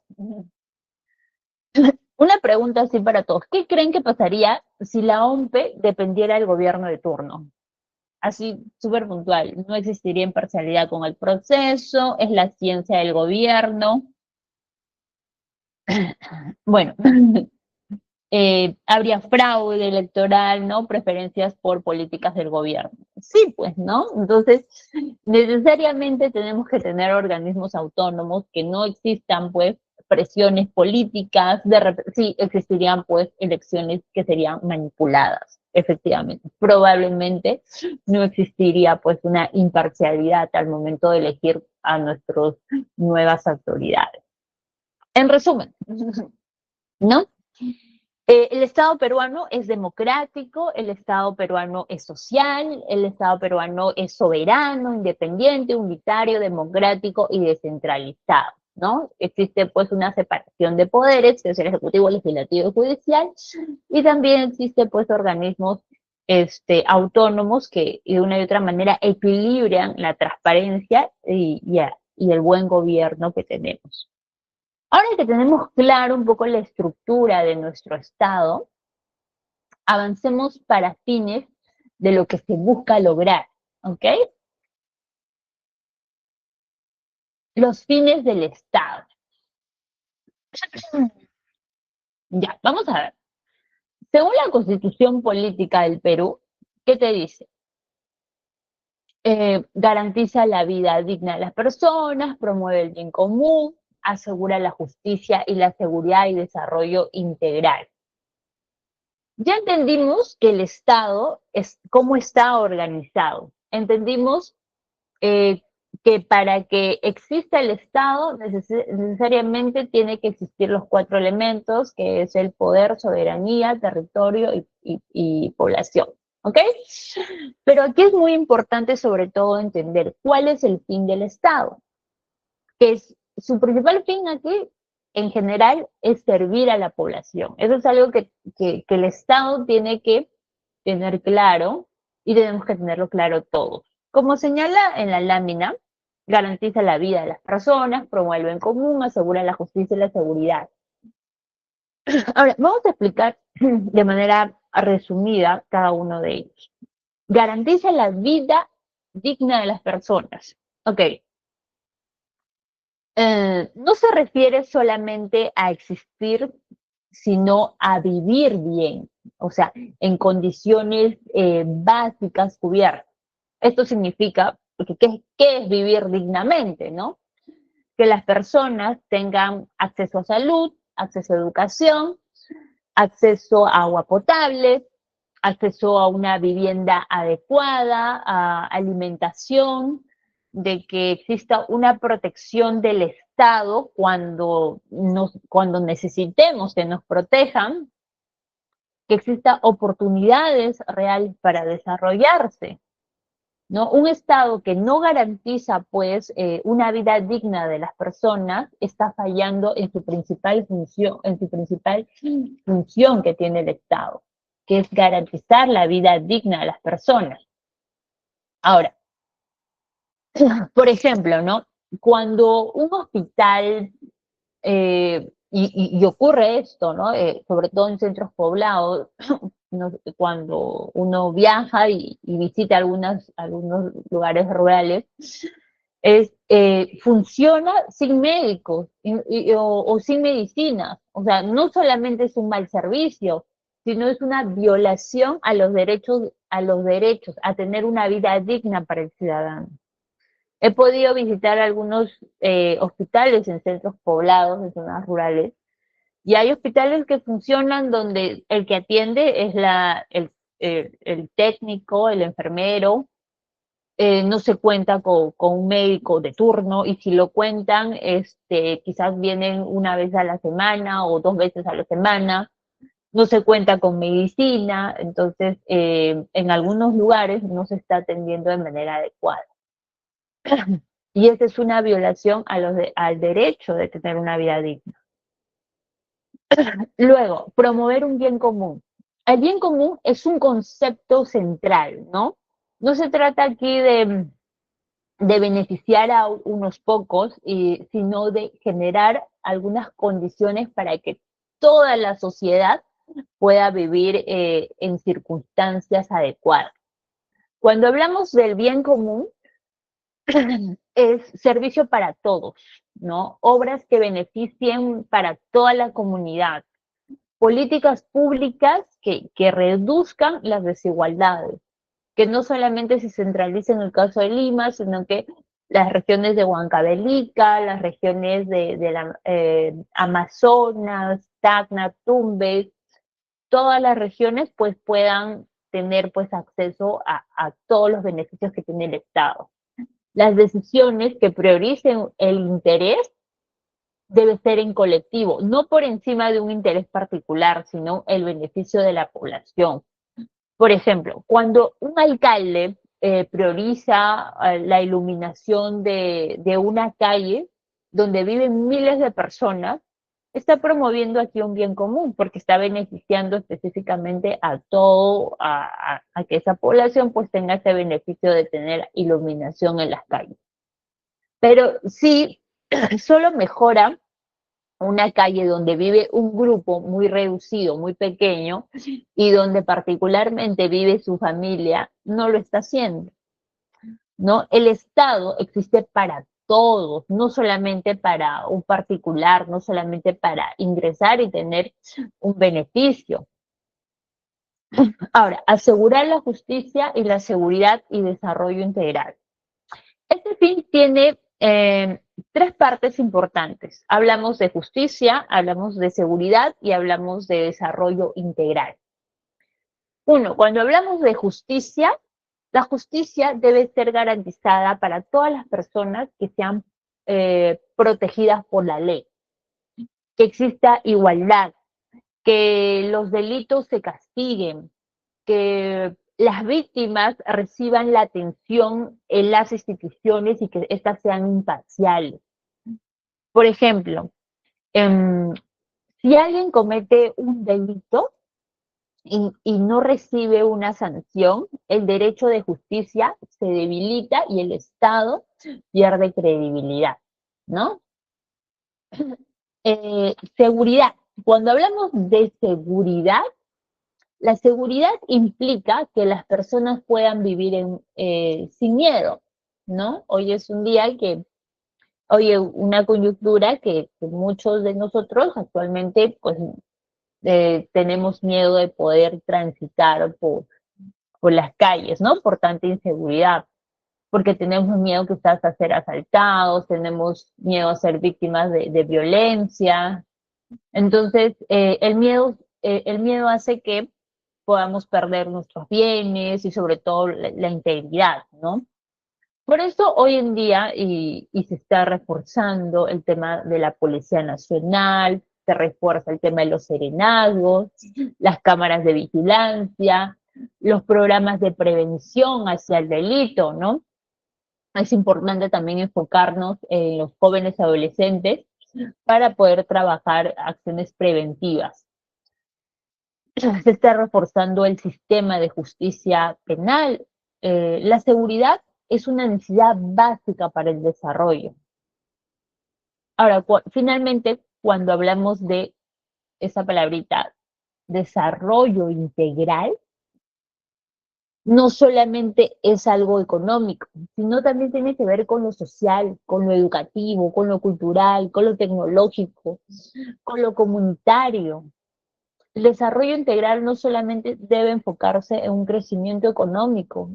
Una pregunta así para todos. ¿Qué creen que pasaría si la OMPE dependiera del gobierno de turno? Así, súper puntual. No existiría imparcialidad con el proceso, es la ciencia del gobierno. Bueno, habría fraude electoral, ¿no? Preferencias por políticas del gobierno. Sí, pues, ¿no? Entonces, necesariamente tenemos que tener organismos autónomos, que no existan, pues, presiones políticas, sí existirían, pues, elecciones que serían manipuladas, efectivamente. Probablemente no existiría, pues, una imparcialidad al momento de elegir a nuestras nuevas autoridades. En resumen, ¿no? El Estado peruano es democrático, el Estado peruano es social, el Estado peruano es soberano, independiente, unitario, democrático y descentralizado, ¿no? Existe pues una separación de poderes, que es el Ejecutivo, Legislativo y Judicial, y también existe pues organismos autónomos que de una y otra manera equilibran la transparencia y el buen gobierno que tenemos. Ahora que tenemos claro un poco la estructura de nuestro Estado, avancemos para fines de lo que se busca lograr, ¿ok? Los fines del Estado. Ya, vamos a ver. Según la Constitución Política del Perú, ¿qué te dice? Garantiza la vida digna de las personas, promueve el bien común, asegura la justicia y la seguridad y desarrollo integral. Ya entendimos que el Estado es cómo está organizado. Entendimos que para que exista el Estado necesariamente tiene que existir los 4 elementos, que es el poder, soberanía, territorio y población. ¿Ok? Pero aquí es muy importante sobre todo entender cuál es el fin del Estado, que es su principal fin aquí en general es servir a la población. Eso es algo que el Estado tiene que tener claro y tenemos que tenerlo claro todos. Como señala en la lámina, garantiza la vida de las personas, promueve el bien común, asegura la justicia y la seguridad. Ahora, vamos a explicar de manera resumida cada uno de ellos. Garantiza la vida digna de las personas. Ok. No se refiere solamente a existir, sino a vivir bien, o sea, en condiciones básicas cubiertas. Esto significa, porque ¿qué es vivir dignamente, no? Que las personas tengan acceso a salud, acceso a educación, acceso a agua potable, acceso a una vivienda adecuada, a alimentación, de que exista una protección del Estado cuando necesitemos que nos protejan, que exista oportunidades reales para desarrollarse, ¿no? Un Estado que no garantiza, pues, una vida digna de las personas está fallando en su principal función que tiene el Estado, que es garantizar la vida digna de las personas. Ahora, por ejemplo, ¿no? Cuando un hospital, y ocurre esto, ¿no? Sobre todo en centros poblados, no, cuando uno viaja y visita algunos lugares rurales, funciona sin médicos o sin medicinas. O sea, no solamente es un mal servicio, sino es una violación a los derechos, a tener una vida digna para el ciudadano. He podido visitar algunos hospitales en centros poblados, en zonas rurales, y hay hospitales que funcionan donde el que atiende es el técnico, el enfermero, no se cuenta con un médico de turno, y si lo cuentan, quizás vienen una vez a la semana o 2 veces a la semana, no se cuenta con medicina, entonces en algunos lugares no se está atendiendo de manera adecuada. Y esa es una violación al derecho de tener una vida digna. Luego, promover un bien común. El bien común es un concepto central, ¿no? No se trata aquí de beneficiar a unos pocos, sino de generar algunas condiciones para que toda la sociedad pueda vivir en circunstancias adecuadas. Cuando hablamos del bien común, es servicio para todos, ¿no? Obras que beneficien para toda la comunidad, políticas públicas que reduzcan las desigualdades, que no solamente se centralice en el caso de Lima, sino que las regiones de Huancavelica, las regiones de la Amazonas, Tacna, Tumbes, todas las regiones pues puedan tener pues acceso a todos los beneficios que tiene el Estado. Las decisiones que prioricen el interés debe ser en colectivo, no por encima de un interés particular, sino el beneficio de la población. Por ejemplo, cuando un alcalde prioriza la iluminación de una calle donde viven miles de personas, está promoviendo aquí un bien común, porque está beneficiando específicamente a a que esa población pues tenga ese beneficio de tener iluminación en las calles. Pero si solo mejora una calle donde vive un grupo muy reducido, muy pequeño, y donde particularmente vive su familia, no lo está haciendo, ¿no? El Estado existe para todos, no solamente para un particular, no solamente para ingresar y tener un beneficio. Ahora, asegurar la justicia y la seguridad y desarrollo integral. Este fin tiene tres partes importantes. Hablamos de justicia, hablamos de seguridad y hablamos de desarrollo integral. Uno, cuando hablamos de justicia, la justicia debe ser garantizada para todas las personas que sean protegidas por la ley, que exista igualdad, que los delitos se castiguen, que las víctimas reciban la atención en las instituciones y que éstas sean imparciales. Por ejemplo, si alguien comete un delito y no recibe una sanción, el derecho de justicia se debilita y el Estado pierde credibilidad, ¿no? Seguridad. Cuando hablamos de seguridad, la seguridad implica que las personas puedan vivir sin miedo, ¿no? Hoy es un día una coyuntura que muchos de nosotros actualmente, pues, tenemos miedo de poder transitar por las calles, ¿no? Por tanta inseguridad, porque tenemos miedo quizás a ser asaltados, tenemos miedo a ser víctimas de violencia. Entonces, el miedo hace que podamos perder nuestros bienes y sobre todo la integridad, ¿no? Por eso hoy en día y se está reforzando el tema de la Policía Nacional, se refuerza el tema de los serenazgos, las cámaras de vigilancia, los programas de prevención hacia el delito, ¿no? Es importante también enfocarnos en los jóvenes adolescentes para poder trabajar acciones preventivas. Se está reforzando el sistema de justicia penal. La seguridad es una necesidad básica para el desarrollo. Ahora, finalmente, cuando hablamos de esa palabrita, desarrollo integral, no solamente es algo económico, sino también tiene que ver con lo social, con lo educativo, con lo cultural, con lo tecnológico, con lo comunitario. El desarrollo integral no solamente debe enfocarse en un crecimiento económico,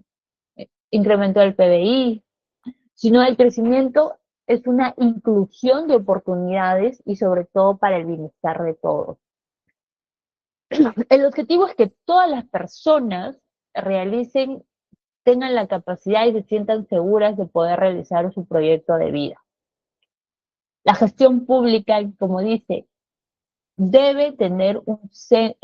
incremento del PBI, sino el crecimiento es una inclusión de oportunidades y sobre todo para el bienestar de todos. El objetivo es que todas las personas realicen, tengan la capacidad y se sientan seguras de poder realizar su proyecto de vida. La gestión pública, como dice, debe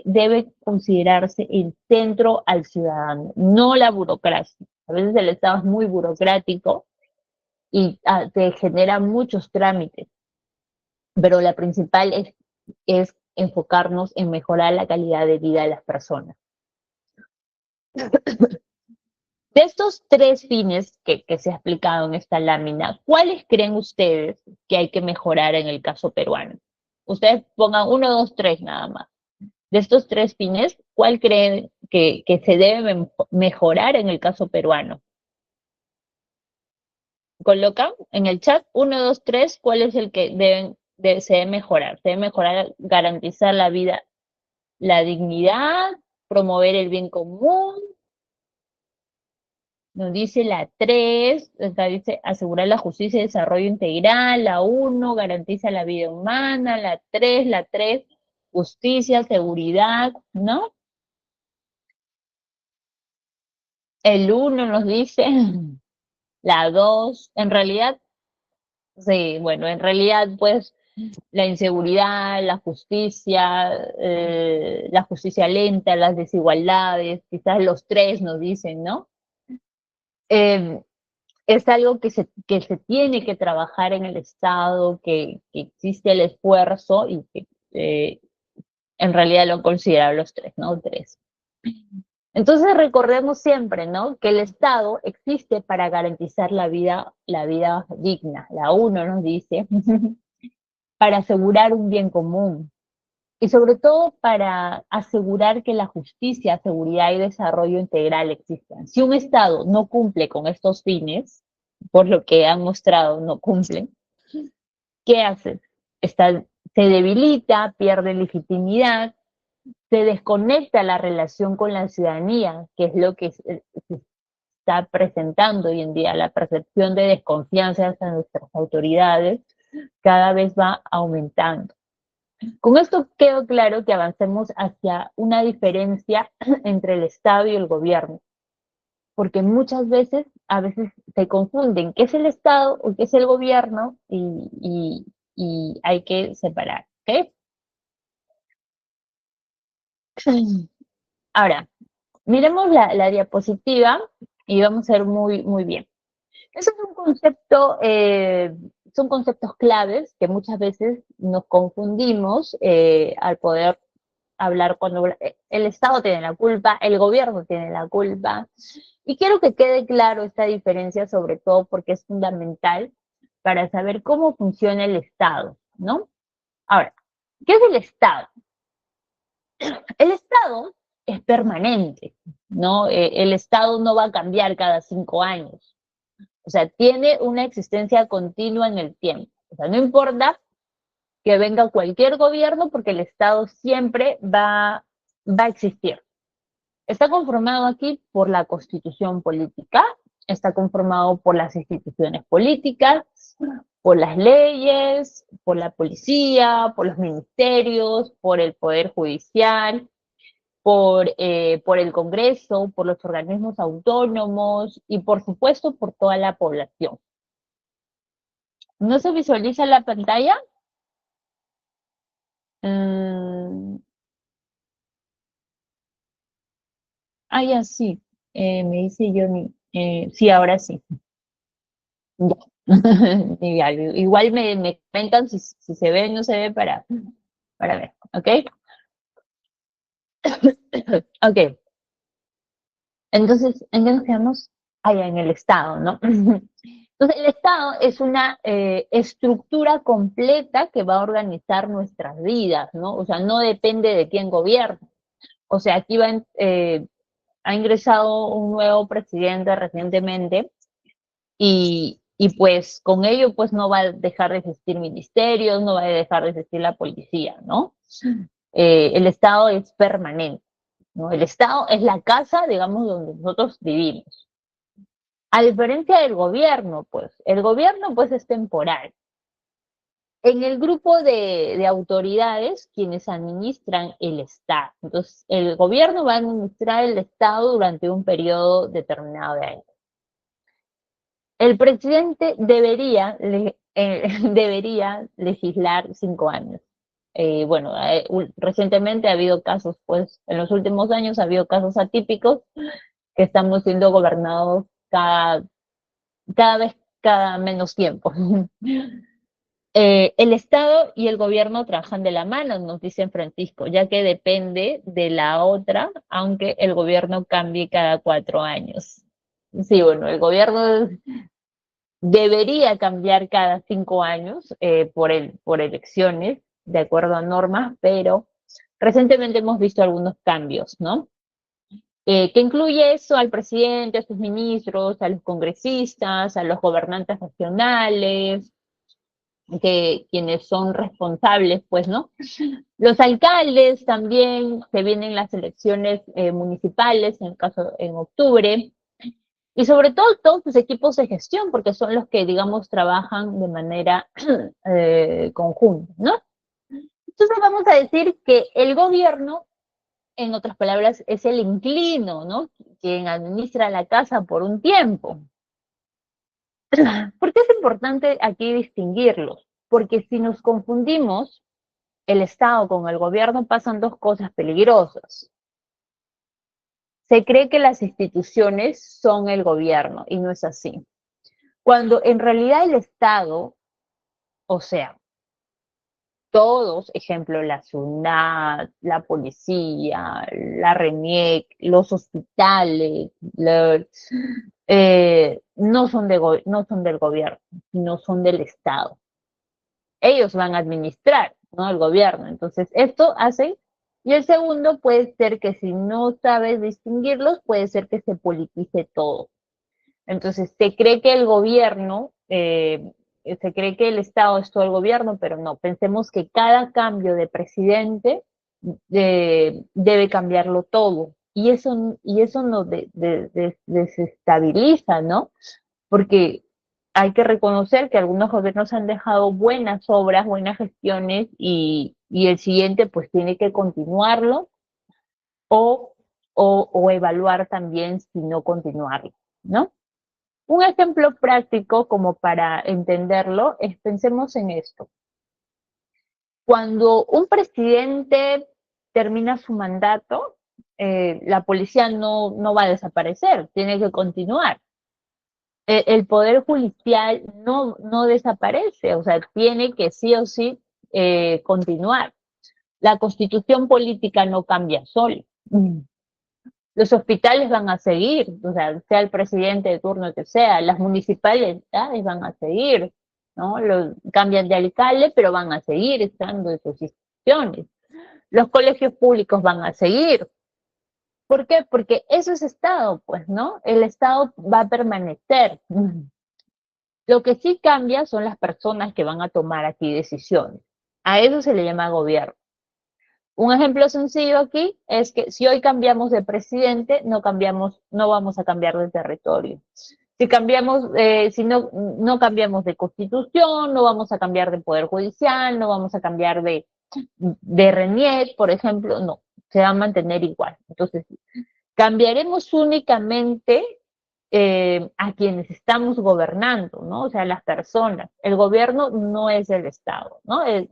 debe considerarse el centro al ciudadano, no la burocracia. A veces el Estado es muy burocrático y te genera muchos trámites, pero la principal es enfocarnos en mejorar la calidad de vida de las personas. De estos tres fines que se ha explicado en esta lámina, ¿cuáles creen ustedes que hay que mejorar en el caso peruano? Ustedes pongan uno, dos, tres nada más. De estos tres fines, ¿cuál creen que se debe mejorar en el caso peruano? Colocan en el chat uno, dos, tres, ¿cuál es el que se debe mejorar? Se debe mejorar, garantizar la vida, la dignidad, promover el bien común. Nos dice la 3, acá dice asegurar la justicia y desarrollo integral, la 1, garantiza la vida humana, la 3, justicia, seguridad, ¿no? El 1 nos dice, la 2, en realidad, sí, bueno, en realidad pues la inseguridad, la justicia lenta, las desigualdades, quizás los 3 nos dicen, ¿no? Es algo que se tiene que trabajar en el Estado, que existe el esfuerzo y que en realidad lo han considerado los 3, ¿no? 3. Entonces recordemos siempre, ¿no? Que el Estado existe para garantizar la vida digna. La 1 nos dice, para asegurar un bien común y sobre todo para asegurar que la justicia, seguridad y desarrollo integral existan. Si un Estado no cumple con estos fines, por lo que han mostrado, no cumplen, ¿qué hace? Se debilita, pierde legitimidad, se desconecta la relación con la ciudadanía, que es lo que se está presentando hoy en día, la percepción de desconfianza hacia nuestras autoridades cada vez va aumentando. Con esto quedó claro que avancemos hacia una diferencia entre el Estado y el gobierno, porque muchas veces, a veces se confunden qué es el Estado o qué es el gobierno y hay que separar, ¿ok? Ahora, miremos la diapositiva y vamos a ver muy bien. Eso es un concepto, son conceptos claves que muchas veces nos confundimos al poder hablar cuando el Estado tiene la culpa, el gobierno tiene la culpa. Y quiero que quede claro esta diferencia, sobre todo porque es fundamental para saber cómo funciona el Estado, ¿no? Ahora, ¿qué es el Estado? El Estado es permanente, ¿no? El Estado no va a cambiar cada 5 años. O sea, tiene una existencia continua en el tiempo. O sea, no importa que venga cualquier gobierno porque el Estado siempre va a existir. Está conformado aquí por la constitución política, está conformado por las instituciones políticas, por las leyes, por la policía, por los ministerios, por el poder judicial, por el Congreso, por los organismos autónomos y por supuesto por toda la población. ¿No se visualiza la pantalla? Ya sí, me dice Johnny. Sí, ahora sí. Ya. Igual me comentan si se ve o no se ve para ver, ¿ok? Ok, entonces, ¿en qué nos quedamos? En el Estado, ¿no? Entonces, el Estado es una estructura completa que va a organizar nuestras vidas, ¿no? O sea, no depende de quién gobierna. O sea, aquí ha ingresado un nuevo presidente recientemente y pues con ello pues no va a dejar de existir ministerios, no va a dejar de existir la policía, ¿no? El Estado es permanente, ¿no? El Estado es la casa, digamos, donde nosotros vivimos. A diferencia del gobierno, pues, el gobierno pues es temporal. En el grupo de autoridades, quienes administran el Estado. Entonces, el gobierno va a administrar el Estado durante un periodo determinado de años. El presidente debería legislar 5 años. Bueno, recientemente ha habido casos, pues, en los últimos años ha habido casos atípicos que estamos siendo gobernados cada vez, cada menos tiempo. El Estado y el gobierno trabajan de la mano, nos dice Francisco, ya que depende de la otra, aunque el gobierno cambie cada 4 años. Sí, bueno, el gobierno debería cambiar cada 5 años por elecciones, de acuerdo a normas, pero recientemente hemos visto algunos cambios, ¿no? Que incluye eso al presidente, a sus ministros, a los congresistas, a los gobernantes nacionales, quienes son responsables, pues, ¿no? Los alcaldes también, se vienen las elecciones municipales, en el caso en octubre, y sobre todo todos los equipos de gestión, porque son los que, digamos, trabajan de manera conjunta, ¿no? Entonces vamos a decir que el gobierno, en otras palabras, es el inquilino, ¿no? Quien administra la casa por un tiempo. ¿Por qué es importante aquí distinguirlos? Porque si nos confundimos el Estado con el gobierno pasan dos cosas peligrosas. Se cree que las instituciones son el gobierno y no es así. Cuando en realidad el Estado, o sea, todos, ejemplo, la SUNAT, la policía, la RENIEC, los hospitales, no son del gobierno, sino son del Estado. Ellos van a administrar, ¿no? El gobierno. Entonces, esto hace. Y el segundo puede ser que si no sabes distinguirlos, puede ser que se politice todo. Entonces, se cree que el gobierno, se cree que el Estado es todo el gobierno, pero no. Pensemos que cada cambio de presidente debe cambiarlo todo. Y eso nos desestabiliza, ¿no? Porque hay que reconocer que algunos gobiernos han dejado buenas obras, buenas gestiones y el siguiente pues tiene que continuarlo o, o evaluar también si no continuarlo, ¿no? Un ejemplo práctico como para entenderlo es pensemos en esto. Cuando un presidente termina su mandato, la policía no va a desaparecer, tiene que continuar. El poder judicial no desaparece, o sea, tiene que sí o sí continuar. La constitución política no cambia sola. Los hospitales van a seguir, o sea el presidente de turno que sea, las municipalidades van a seguir, ¿no? Cambian de alcalde, pero van a seguir estando en sus instituciones. Los colegios públicos van a seguir. ¿Por qué? Porque eso es Estado, pues, ¿no? El Estado va a permanecer. Lo que sí cambia son las personas que van a tomar aquí decisiones. A eso se le llama gobierno. Un ejemplo sencillo aquí es que si hoy cambiamos de presidente, no vamos a cambiar de territorio. Si no cambiamos de constitución, no vamos a cambiar de poder judicial, no vamos a cambiar de RENIEC, por ejemplo, no. se va a mantener igual. Entonces, cambiaremos únicamente a quienes estamos gobernando, ¿no? O sea, las personas. El gobierno no es el Estado, ¿no? Es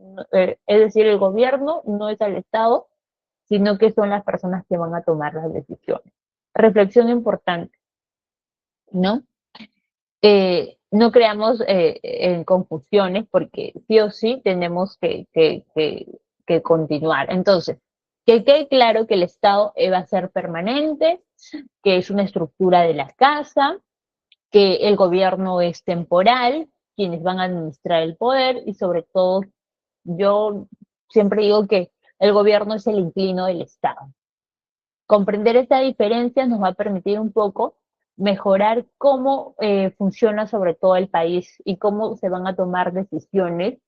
decir, el gobierno no es el Estado, sino que son las personas que van a tomar las decisiones. Reflexión importante, ¿no? No creamos en confusiones porque sí o sí tenemos que continuar. Entonces, que quede claro que el Estado va a ser permanente, que es una estructura de la casa, que el gobierno es temporal, quienes van a administrar el poder y sobre todo yo siempre digo que el gobierno es el inclino del Estado. Comprender esta diferencia nos va a permitir un poco mejorar cómo funciona sobre todo el país y cómo se van a tomar decisiones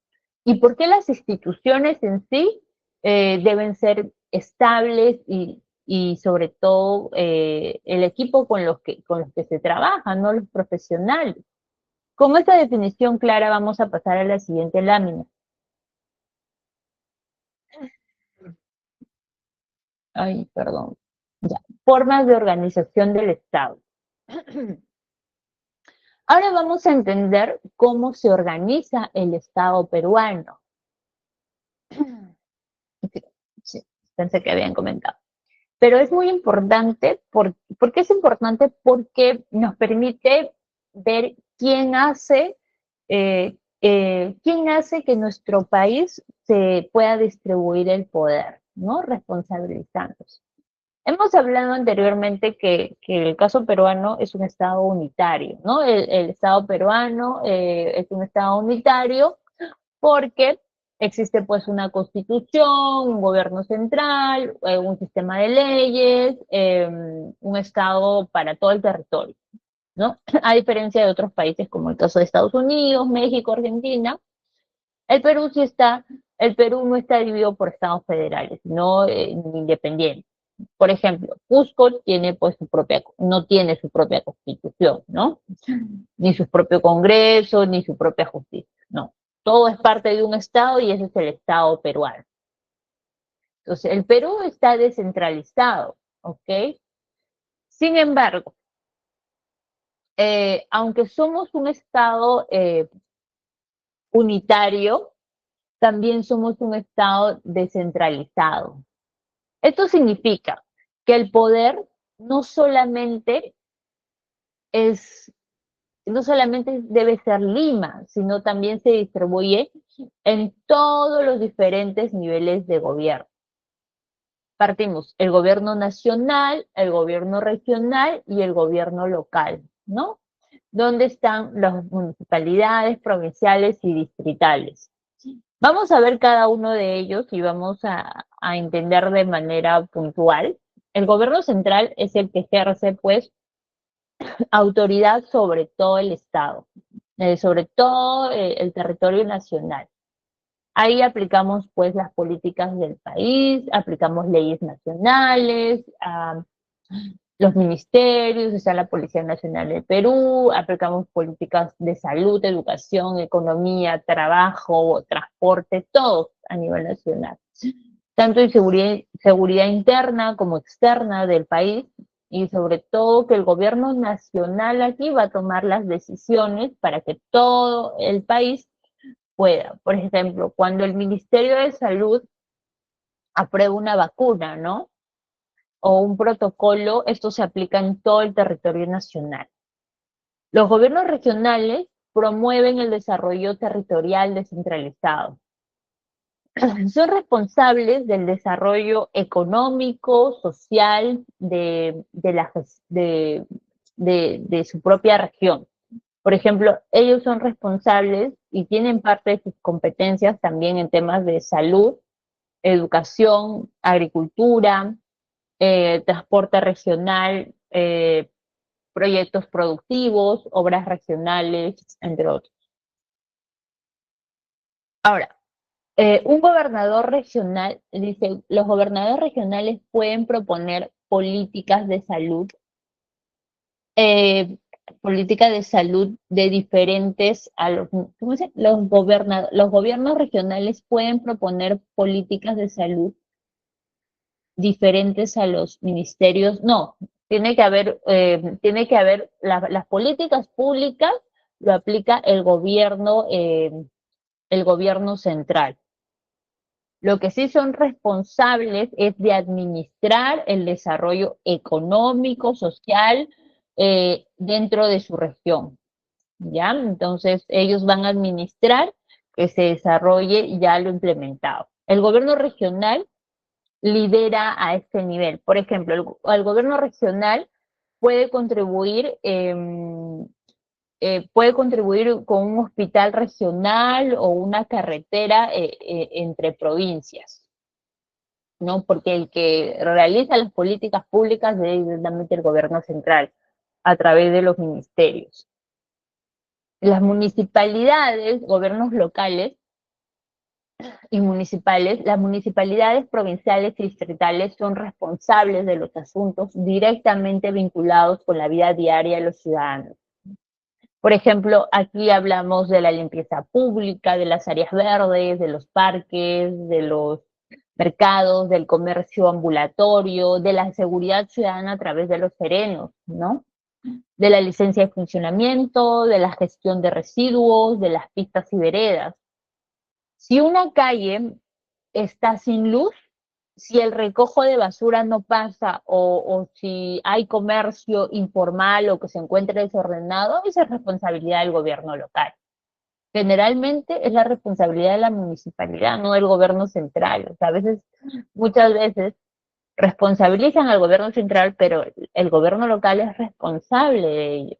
y por qué las instituciones en sí deben ser estables y sobre todo el equipo con los que se trabaja, no los profesionales. Con esta definición clara vamos a pasar a la siguiente lámina. Ay, perdón. Ya. Formas de organización del Estado. Ahora vamos a entender cómo se organiza el Estado peruano. Sí, pensé que habían comentado. Pero es muy importante, ¿por qué es importante? Porque nos permite ver quién hace que nuestro país se pueda distribuir el poder, ¿no? Responsabilizándose. Hemos hablado anteriormente que el caso peruano es un Estado unitario, ¿no? El Estado peruano es un Estado unitario porque existe pues una constitución, un gobierno central, un sistema de leyes, un Estado para todo el territorio, ¿no? A diferencia de otros países como el caso de Estados Unidos, México, Argentina, el Perú sí está, el Perú no está dividido por estados federales, no independientes. Por ejemplo, Cusco tiene pues no tiene su propia constitución, ¿no? Ni su propio congreso, ni su propia justicia, no. Todo es parte de un estado y ese es el estado peruano. Entonces, el Perú está descentralizado, ¿ok? Sin embargo, aunque somos un estado unitario, también somos un estado descentralizado. Esto significa que el poder no solamente es no solamente debe ser Lima, sino también se distribuye en todos los diferentes niveles de gobierno. Partimos el gobierno nacional, el gobierno regional y el gobierno local, ¿no? ¿Dónde están las municipalidades, provinciales y distritales? Vamos a ver cada uno de ellos y vamos a entender de manera puntual. El gobierno central es el que ejerce, pues, autoridad sobre todo el Estado, sobre todo el territorio nacional. Ahí aplicamos pues las políticas del país, aplicamos leyes nacionales, los ministerios, está la Policía Nacional del Perú, aplicamos políticas de salud, educación, economía, trabajo, transporte, todo a nivel nacional. Tanto en seguridad interna como externa del país, y sobre todo que el gobierno nacional aquí va a tomar las decisiones para que todo el país pueda. Por ejemplo, cuando el Ministerio de Salud aprueba una vacuna, ¿no? O un protocolo, esto se aplica en todo el territorio nacional. Los gobiernos regionales promueven el desarrollo territorial descentralizado. Son responsables del desarrollo económico, social de su propia región. Por ejemplo, ellos son responsables y tienen parte de sus competencias también en temas de salud, educación, agricultura, transporte regional, proyectos productivos, obras regionales, entre otros. Ahora, un gobernador regional, dice, los gobernadores regionales pueden proponer eh, políticas de salud de diferentes a los, ¿cómo se? Los gobiernos regionales pueden proponer políticas de salud diferentes a los ministerios. No, tiene que haber las políticas públicas lo aplica el gobierno central. Lo que sí son responsables es de administrar el desarrollo económico, social, dentro de su región, ¿ya? Entonces, ellos van a administrar que se desarrolle ya lo implementado. El gobierno regional lidera a este nivel. Por ejemplo, el gobierno regional puede contribuir con un hospital regional o una carretera entre provincias, ¿no? Porque el que realiza las políticas públicas es directamente el gobierno central, a través de los ministerios. Las municipalidades, gobiernos locales y municipales, las municipalidades provinciales y distritales son responsables de los asuntos directamente vinculados con la vida diaria de los ciudadanos. Por ejemplo, aquí hablamos de la limpieza pública, de las áreas verdes, de los parques, de los mercados, del comercio ambulatorio, de la seguridad ciudadana a través de los serenos, ¿no? De la licencia de funcionamiento, de la gestión de residuos, de las pistas y veredas. Si una calle está sin luz, si el recojo de basura no pasa o si hay comercio informal o que se encuentre desordenado, esa es responsabilidad del gobierno local. Generalmente es la responsabilidad de la municipalidad, no del gobierno central. O sea, muchas veces responsabilizan al gobierno central, pero el gobierno local es responsable de ello.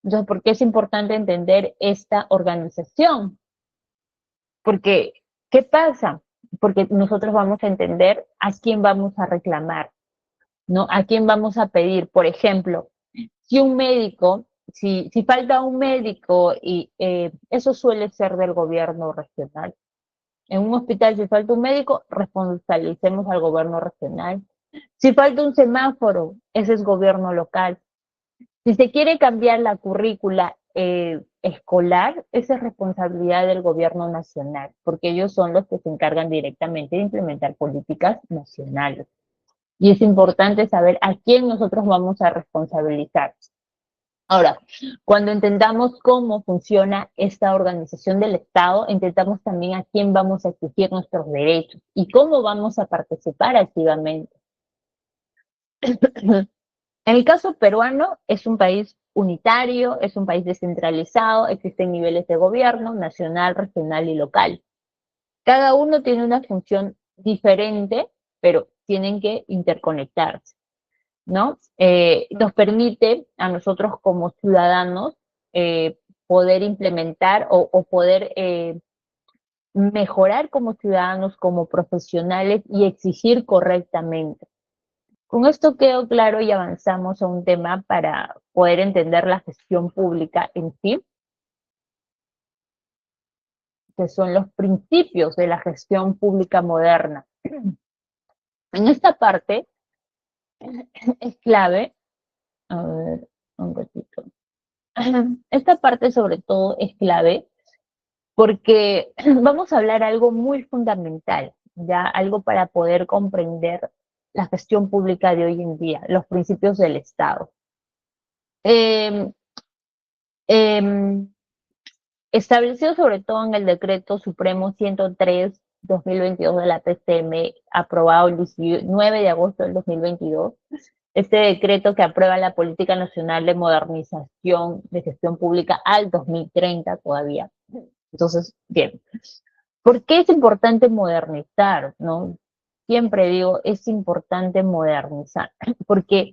Entonces, ¿por qué es importante entender esta organización? Porque, ¿qué pasa? Porque nosotros vamos a entender a quién vamos a reclamar, ¿no? A quién vamos a pedir. Por ejemplo, si un médico, si falta un médico y eso suele ser del gobierno regional. En un hospital, si falta un médico, responsabilicemos al gobierno regional. Si falta un semáforo, ese es gobierno local. Si se quiere cambiar la currícula escolar, esa es responsabilidad del gobierno nacional, porque ellos son los que se encargan directamente de implementar políticas nacionales. Y es importante saber a quién nosotros vamos a responsabilizar. Ahora, cuando entendamos cómo funciona esta organización del Estado, entendamos también a quién vamos a exigir nuestros derechos y cómo vamos a participar activamente. En el caso peruano, es un país unitario, es un país descentralizado, existen niveles de gobierno, nacional, regional y local. Cada uno tiene una función diferente, pero tienen que interconectarse, ¿no? Nos permite a nosotros como ciudadanos poder implementar o poder mejorar como ciudadanos, como profesionales y exigir correctamente. Con esto quedó claro y avanzamos a un tema para poder entender la gestión pública en sí, que son los principios de la gestión pública moderna. En esta parte es clave, a ver, un ratito. Esta parte sobre todo es clave porque vamos a hablar algo muy fundamental, ya algo para poder comprender la gestión pública de hoy en día, los principios del Estado. Eh, eh, Establecido sobre todo en el Decreto Supremo 103/2022 de la PCM, aprobado el 19 de agosto del 2022, este decreto que aprueba la Política Nacional de Modernización de Gestión Pública al 2030 todavía. Entonces, bien, ¿por qué es importante modernizar, no? Siempre digo, es importante modernizar, porque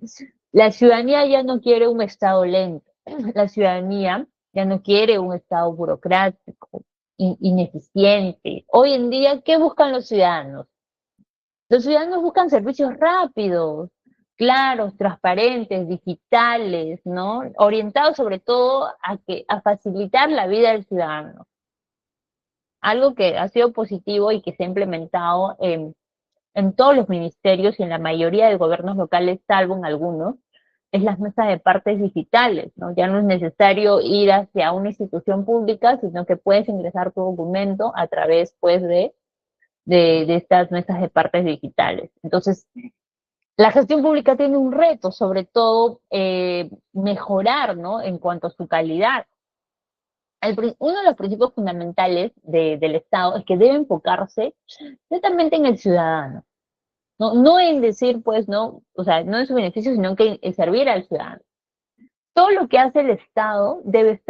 la ciudadanía ya no quiere un Estado lento, la ciudadanía ya no quiere un Estado burocrático, ineficiente. Hoy en día, ¿qué buscan los ciudadanos? Los ciudadanos buscan servicios rápidos, claros, transparentes, digitales, ¿no? Orientados sobre todo a facilitar la vida del ciudadano. Algo que ha sido positivo y que se ha implementado en todos los ministerios y en la mayoría de gobiernos locales, salvo en algunos, es las mesas de partes digitales, ¿no? Ya no es necesario ir hacia una institución pública, sino que puedes ingresar tu documento a través, pues, de de estas mesas de partes digitales. Entonces, la gestión pública tiene un reto, sobre todo mejorar, ¿no? En cuanto a su calidad. Uno de los principios fundamentales del Estado es que debe enfocarse netamente en el ciudadano. No, no en decir, pues, no, o sea, no en su beneficio, sino que en servir al ciudadano. Todo lo que hace el Estado debe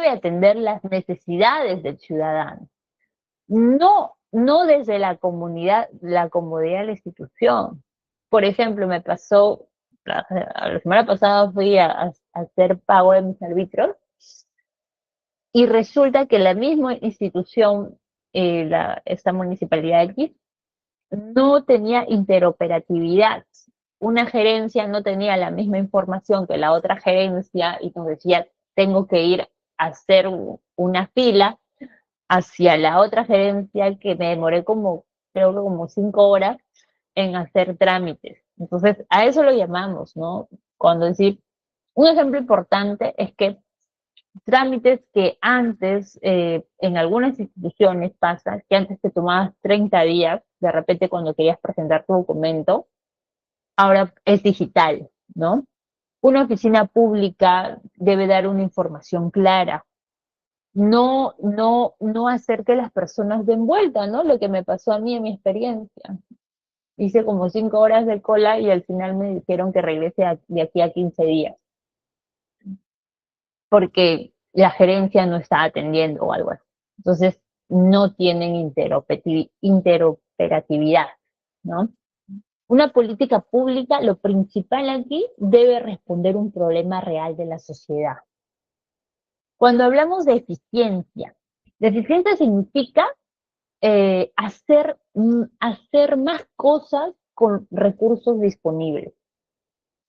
atender las necesidades del ciudadano. No desde la comodidad de la institución. Por ejemplo, me pasó, la semana pasada fui a hacer pago de mis arbitrios y resulta que la misma institución, esta municipalidad X, no tenía interoperatividad. Una gerencia no tenía la misma información que la otra gerencia y nos decía, tengo que ir a hacer una fila hacia la otra gerencia que me demoré creo que como 5 horas en hacer trámites. Entonces, a eso lo llamamos, ¿no? Cuando decir, un ejemplo importante es que trámites que antes, en algunas instituciones pasa, que antes te tomabas 30 días, de repente cuando querías presentar tu documento, ahora es digital, ¿no? Una oficina pública debe dar una información clara, no hacer que las personas den vuelta, ¿no? Lo que me pasó a mí en mi experiencia. Hice como 5 horas de cola y al final me dijeron que regrese de aquí a 15 días, porque la gerencia no está atendiendo o algo así. Entonces, no tienen interoperatividad, ¿no? Una política pública, lo principal aquí, debe responder un problema real de la sociedad. Cuando hablamos de eficiencia significa hacer más cosas con recursos disponibles.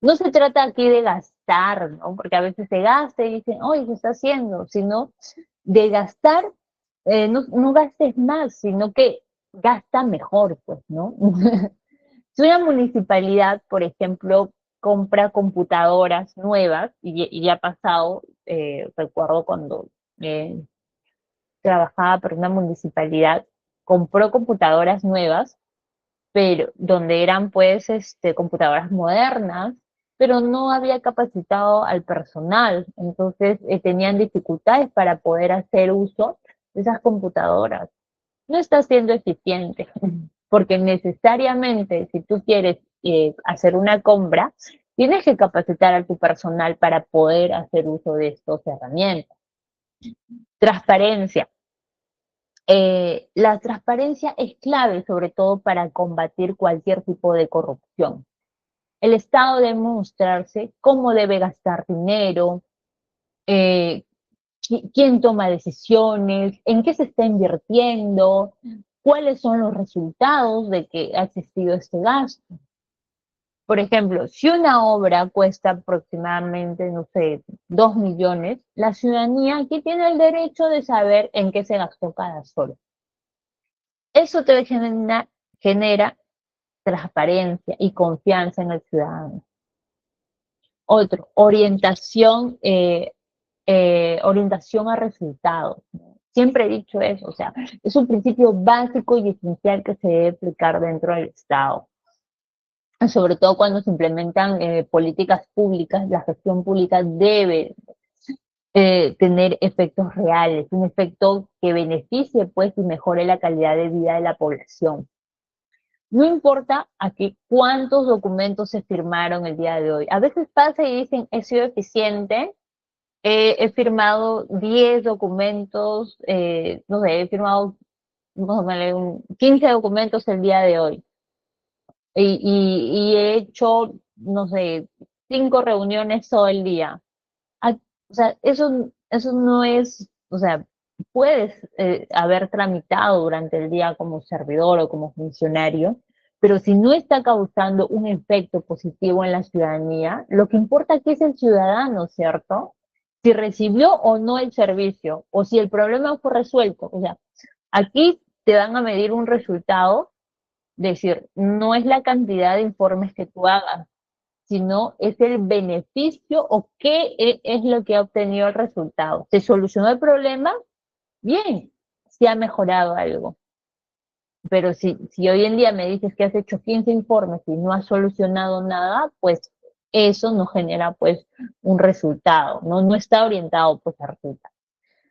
No se trata aquí de gastar, ¿no? Porque a veces se gasta y dicen, oye, ¿qué está haciendo? Sino de gastar, no gastes más, sino que gasta mejor, pues, ¿no? Si una municipalidad, por ejemplo, compra computadoras nuevas, y ya ha pasado, recuerdo cuando eh, trabajaba para una municipalidad, compró computadoras nuevas, pero donde eran pues computadoras modernas, pero no había capacitado al personal, entonces tenían dificultades para poder hacer uso de esas computadoras. No está siendo eficiente, porque necesariamente si tú quieres hacer una compra, tienes que capacitar a tu personal para poder hacer uso de estas herramientas. Transparencia. La transparencia es clave, sobre todo para combatir cualquier tipo de corrupción. El Estado debe mostrarse cómo debe gastar dinero, eh, quién toma decisiones, en qué se está invirtiendo, cuáles son los resultados de que ha existido este gasto. Por ejemplo, si una obra cuesta aproximadamente, no sé, 2 millones, la ciudadanía aquí tiene el derecho de saber en qué se gastó cada sol. Eso te genera transparencia y confianza en el ciudadano. Otro, orientación a resultados. Siempre he dicho eso, o sea, es un principio básico y esencial que se debe aplicar dentro del Estado. Sobre todo cuando se implementan políticas públicas, la gestión pública debe tener efectos reales, un efecto que beneficie pues y mejore la calidad de vida de la población. No importa aquí cuántos documentos se firmaron el día de hoy. A veces pasa y dicen, he sido eficiente, he firmado 10 documentos, no sé, he firmado 15 documentos el día de hoy. Y he hecho, no sé, 5 reuniones todo el día. O sea, eso no es, o sea, puedes haber tramitado durante el día como servidor o como funcionario, pero si no está causando un efecto positivo en la ciudadanía, lo que importa aquí es el ciudadano, ¿cierto? Si recibió o no el servicio, o si el problema fue resuelto. O sea, aquí te van a medir un resultado, decir, no es la cantidad de informes que tú hagas, sino es el beneficio o qué es lo que ha obtenido el resultado. ¿Se solucionó el problema? Bien, se ha mejorado algo. Pero si hoy en día me dices que has hecho 15 informes y no has solucionado nada, pues eso no genera pues un resultado, no está orientado pues a resultados.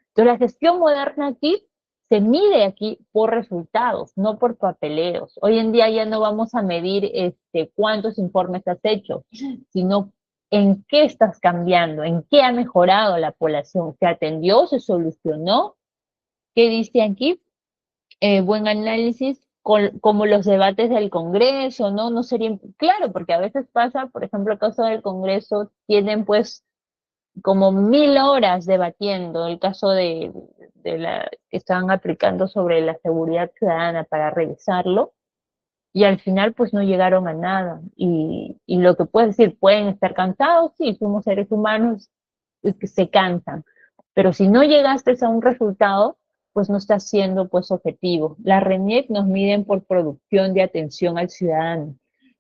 Entonces la gestión moderna aquí se mide aquí por resultados, no por papeleos. Hoy en día ya no vamos a medir cuántos informes has hecho, sino en qué estás cambiando, en qué ha mejorado la población, se atendió, se solucionó. ¿Qué dice aquí? Buen análisis, como los debates del Congreso, ¿no? No sería, claro, porque a veces pasa, por ejemplo, el caso del Congreso, tienen pues como 1000 horas debatiendo, el caso de la que estaban aplicando sobre la seguridad ciudadana para revisarlo, y al final pues no llegaron a nada. Y lo que puedes decir, pueden estar cansados, sí, somos seres humanos, es que se cansan, pero si no llegaste a un resultado, pues no estás siendo pues objetivo. Las RENIEC nos miden por producción de atención al ciudadano.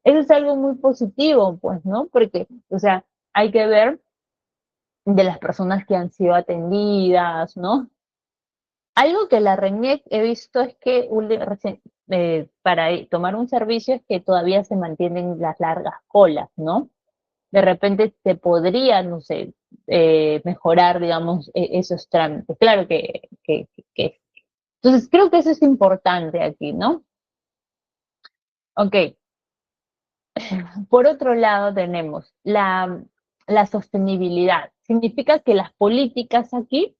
Eso es algo muy positivo, pues, ¿no? Porque, o sea, hay que ver de las personas que han sido atendidas, ¿no? Algo que la RENIEC he visto es que para tomar un servicio es que todavía se mantienen las largas colas, ¿no? De repente se podría, no sé, mejorar, digamos, esos trámites. Claro que. Entonces, creo que eso es importante aquí, ¿no? Ok. Por otro lado, tenemos la sostenibilidad. Significa que las políticas aquí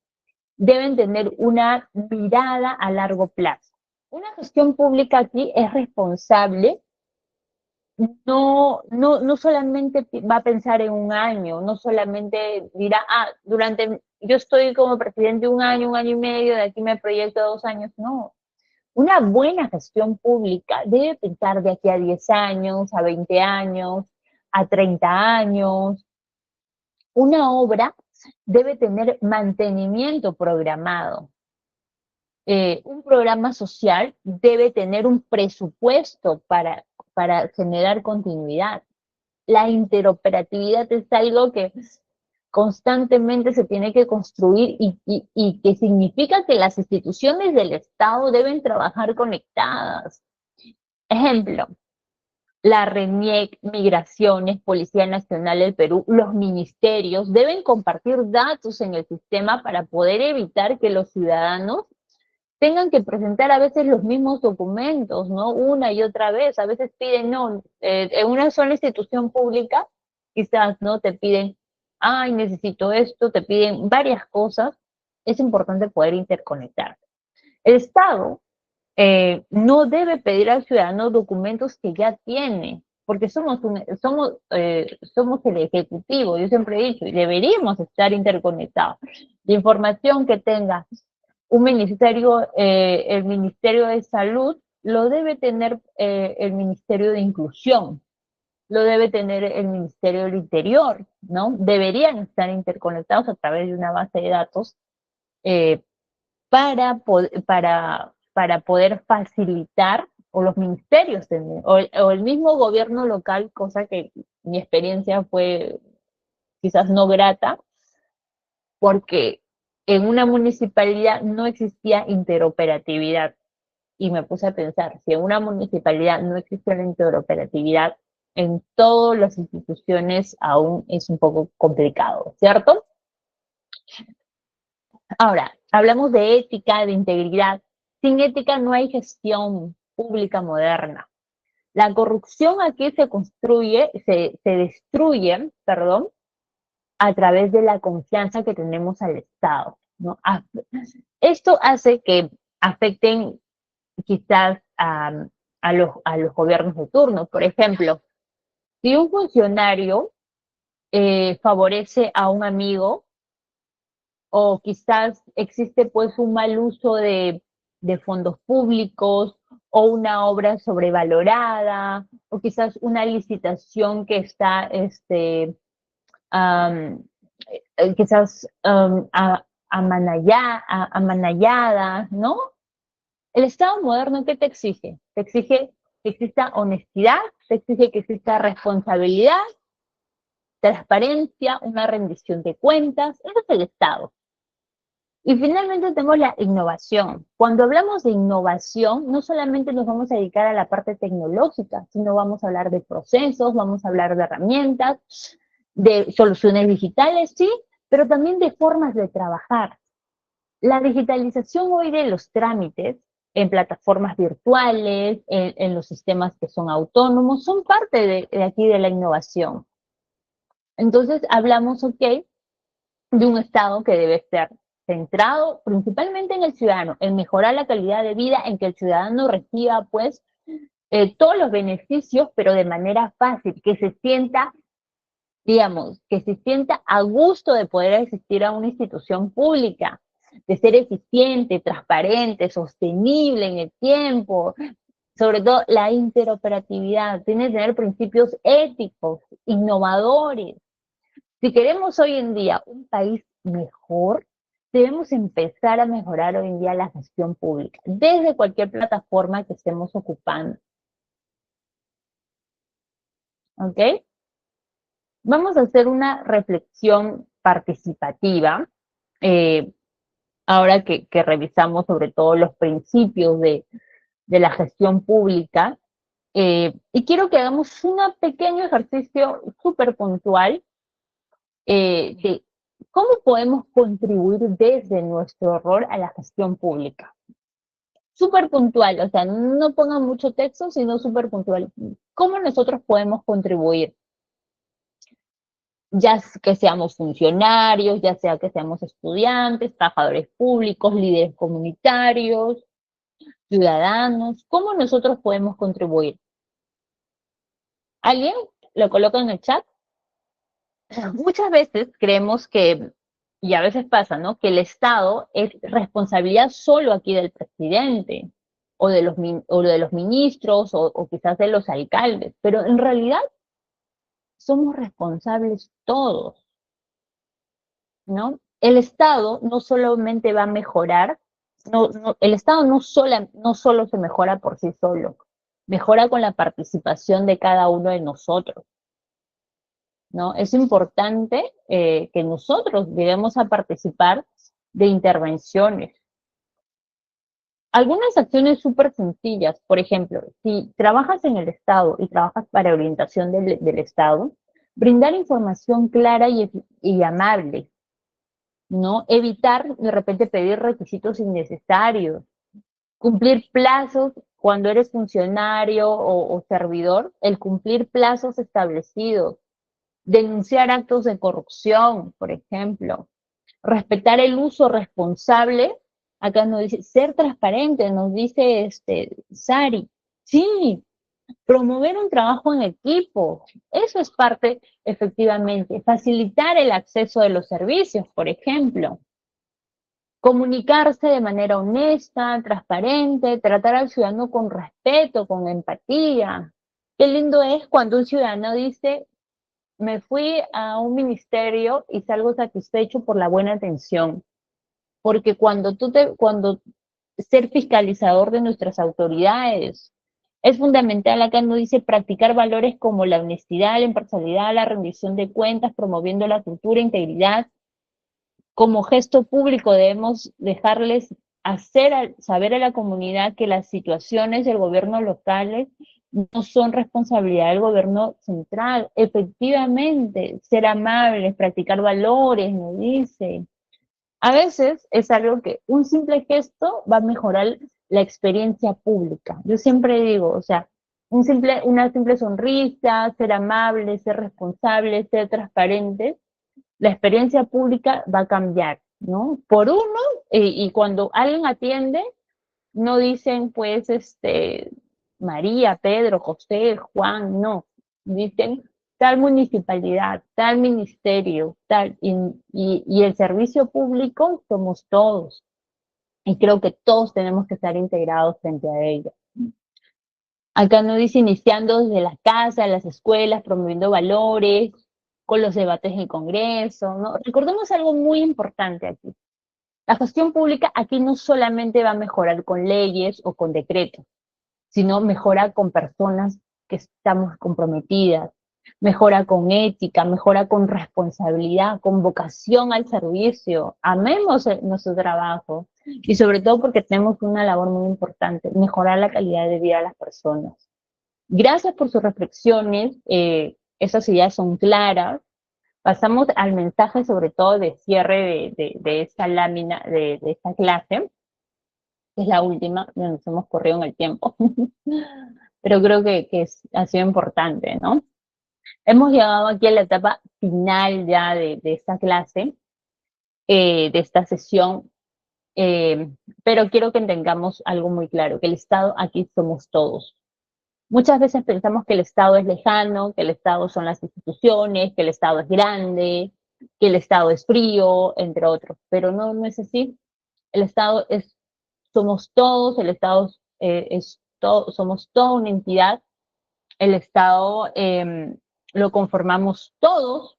deben tener una mirada a largo plazo. Una gestión pública aquí es responsable, no solamente va a pensar en un año, no solamente dirá, yo estoy como presidente un año y medio, de aquí me proyecto 2 años, no. Una buena gestión pública debe pensar de aquí a 10 años, a 20 años, a 30 años. Una obra debe tener mantenimiento programado. Un programa social debe tener un presupuesto para generar continuidad. La interoperatividad es algo que constantemente se tiene que construir y que significa que las instituciones del Estado deben trabajar conectadas. Ejemplo, la RENIEC, Migraciones, Policía Nacional del Perú, los ministerios deben compartir datos en el sistema para poder evitar que los ciudadanos tengan que presentar a veces los mismos documentos, ¿no? Una y otra vez. A veces piden, no, en una sola institución pública, quizás, ¿no? Te piden, ay, necesito esto, te piden varias cosas. Es importante poder interconectar. El Estado no debe pedir al ciudadano documentos que ya tiene, porque somos el ejecutivo, yo siempre he dicho, y deberíamos estar interconectados. La información que tenga un ministerio, el Ministerio de Salud, lo debe tener el Ministerio de Inclusión, lo debe tener el Ministerio del Interior, ¿no? Deberían estar interconectados a través de una base de datos eh, para poder facilitar, o los ministerios, o el mismo gobierno local, cosa que mi experiencia fue quizás no grata, porque en una municipalidad no existía interoperatividad. Y me puse a pensar, si en una municipalidad no existe la interoperatividad, en todas las instituciones aún es un poco complicado, ¿cierto? Ahora, hablamos de ética, de integridad. Sin ética no hay gestión pública moderna. La corrupción aquí se destruye, perdón, a través de la confianza que tenemos al Estado, ¿no? Esto hace que afecten quizás a los gobiernos de turno. Por ejemplo, si un funcionario favorece a un amigo, o quizás existe pues un mal uso de fondos públicos, o una obra sobrevalorada, o quizás una licitación que está um, quizás amanallada, ¿no? El Estado moderno, ¿qué te exige? Te exige que exista honestidad, te exige que exista responsabilidad, transparencia, una rendición de cuentas. Eso es el Estado. Y finalmente tenemos la innovación. Cuando hablamos de innovación, no solamente nos vamos a dedicar a la parte tecnológica, sino vamos a hablar de procesos, vamos a hablar de herramientas, de soluciones digitales, sí, pero también de formas de trabajar. La digitalización hoy de los trámites en plataformas virtuales, en los sistemas que son autónomos, son parte de aquí de la innovación. Entonces hablamos, ok, de un Estado que debe ser centrado principalmente en el ciudadano, en mejorar la calidad de vida, en que el ciudadano reciba pues todos los beneficios, pero de manera fácil, que se sienta, digamos, que se sienta a gusto de poder asistir a una institución pública, de ser eficiente, transparente, sostenible en el tiempo, sobre todo la interoperatividad, tiene que tener principios éticos, innovadores. Si queremos hoy en día un país mejor, debemos empezar a mejorar hoy en día la gestión pública, desde cualquier plataforma que estemos ocupando. ¿Ok? Vamos a hacer una reflexión participativa, eh, ahora que revisamos sobre todo los principios de la gestión pública, y quiero que hagamos un pequeño ejercicio súper puntual de cómo podemos contribuir desde nuestro rol a la gestión pública. Súper puntual, o sea, no pongan mucho texto, sino súper puntual. ¿Cómo nosotros podemos contribuir? Ya que seamos funcionarios, ya sea que seamos estudiantes, trabajadores públicos, líderes comunitarios, ciudadanos, ¿cómo nosotros podemos contribuir? ¿Alguien lo coloca en el chat? Muchas veces creemos que, y a veces pasa, ¿no? Que el Estado es responsabilidad solo aquí del presidente o de los ministros o quizás de los alcaldes, pero en realidad somos responsables todos, ¿no? El Estado no solamente va a mejorar, el Estado no solo se mejora por sí solo, mejora con la participación de cada uno de nosotros. ¿No? Es importante que nosotros lleguemos a participar de intervenciones. Algunas acciones súper sencillas, por ejemplo, si trabajas en el Estado y trabajas para orientación del Estado, brindar información clara y amable, ¿no? Evitar de repente pedir requisitos innecesarios, cumplir plazos cuando eres funcionario o servidor, el cumplir plazos establecidos, denunciar actos de corrupción, por ejemplo, respetar el uso responsable, acá nos dice, ser transparente, nos dice Sari, sí, promover un trabajo en equipo, eso es parte, efectivamente, facilitar el acceso de los servicios, por ejemplo, comunicarse de manera honesta, transparente, tratar al ciudadano con respeto, con empatía. Qué lindo es cuando un ciudadano dice, me fui a un ministerio y salgo satisfecho por la buena atención. Porque cuando ser fiscalizador de nuestras autoridades es fundamental, acá nos dice practicar valores como la honestidad, la imparcialidad, la rendición de cuentas, promoviendo la cultura, integridad. Como gesto público debemos dejarles saber a la comunidad que las situaciones del gobierno locales no son responsabilidad del gobierno central. Efectivamente, ser amables, practicar valores, nos dice. A veces es algo que un simple gesto va a mejorar la experiencia pública. Yo siempre digo, o sea, una simple sonrisa, ser amable, ser responsable, ser transparente, la experiencia pública va a cambiar, ¿no? Por uno, y cuando alguien atiende, no dicen, pues, María, Pedro, José, Juan, no. Dicen tal municipalidad, tal ministerio, tal, y el servicio público somos todos. Y creo que todos tenemos que estar integrados frente a ello. Acá nos dice iniciando desde la casa, las escuelas, promoviendo valores, con los debates en el Congreso, ¿no? Recordemos algo muy importante aquí. La gestión pública aquí no solamente va a mejorar con leyes o con decretos, sino mejora con personas que estamos comprometidas, mejora con ética, mejora con responsabilidad, con vocación al servicio. Amemos nuestro trabajo y sobre todo porque tenemos una labor muy importante, mejorar la calidad de vida de las personas. Gracias por sus reflexiones, esas ideas son claras. Pasamos al mensaje sobre todo de cierre de esta lámina, de esta clase, que es la última, nos hemos corrido en el tiempo, pero creo que ha sido importante, ¿no? Hemos llegado aquí a la etapa final ya de esta clase, de esta sesión, pero quiero que tengamos algo muy claro, que el Estado aquí somos todos. Muchas veces pensamos que el Estado es lejano, que el Estado son las instituciones, que el Estado es grande, que el Estado es frío, entre otros, pero no, no es así. El Estado es, somos todos, el Estado es todo, somos toda una entidad, el Estado lo conformamos todos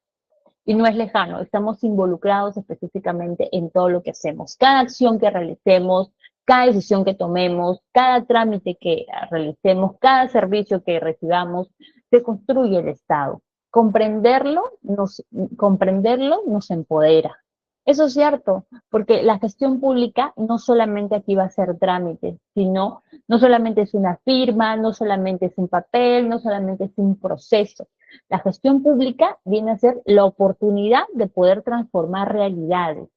y no es lejano, estamos involucrados específicamente en todo lo que hacemos. Cada acción que realicemos, cada decisión que tomemos, cada trámite que realicemos, cada servicio que recibamos, se construye el Estado. Comprenderlo nos empodera. Eso es cierto, porque la gestión pública no solamente aquí va a ser trámite, sino no solamente es una firma, no solamente es un papel, no solamente es un proceso. La gestión pública viene a ser la oportunidad de poder transformar realidades.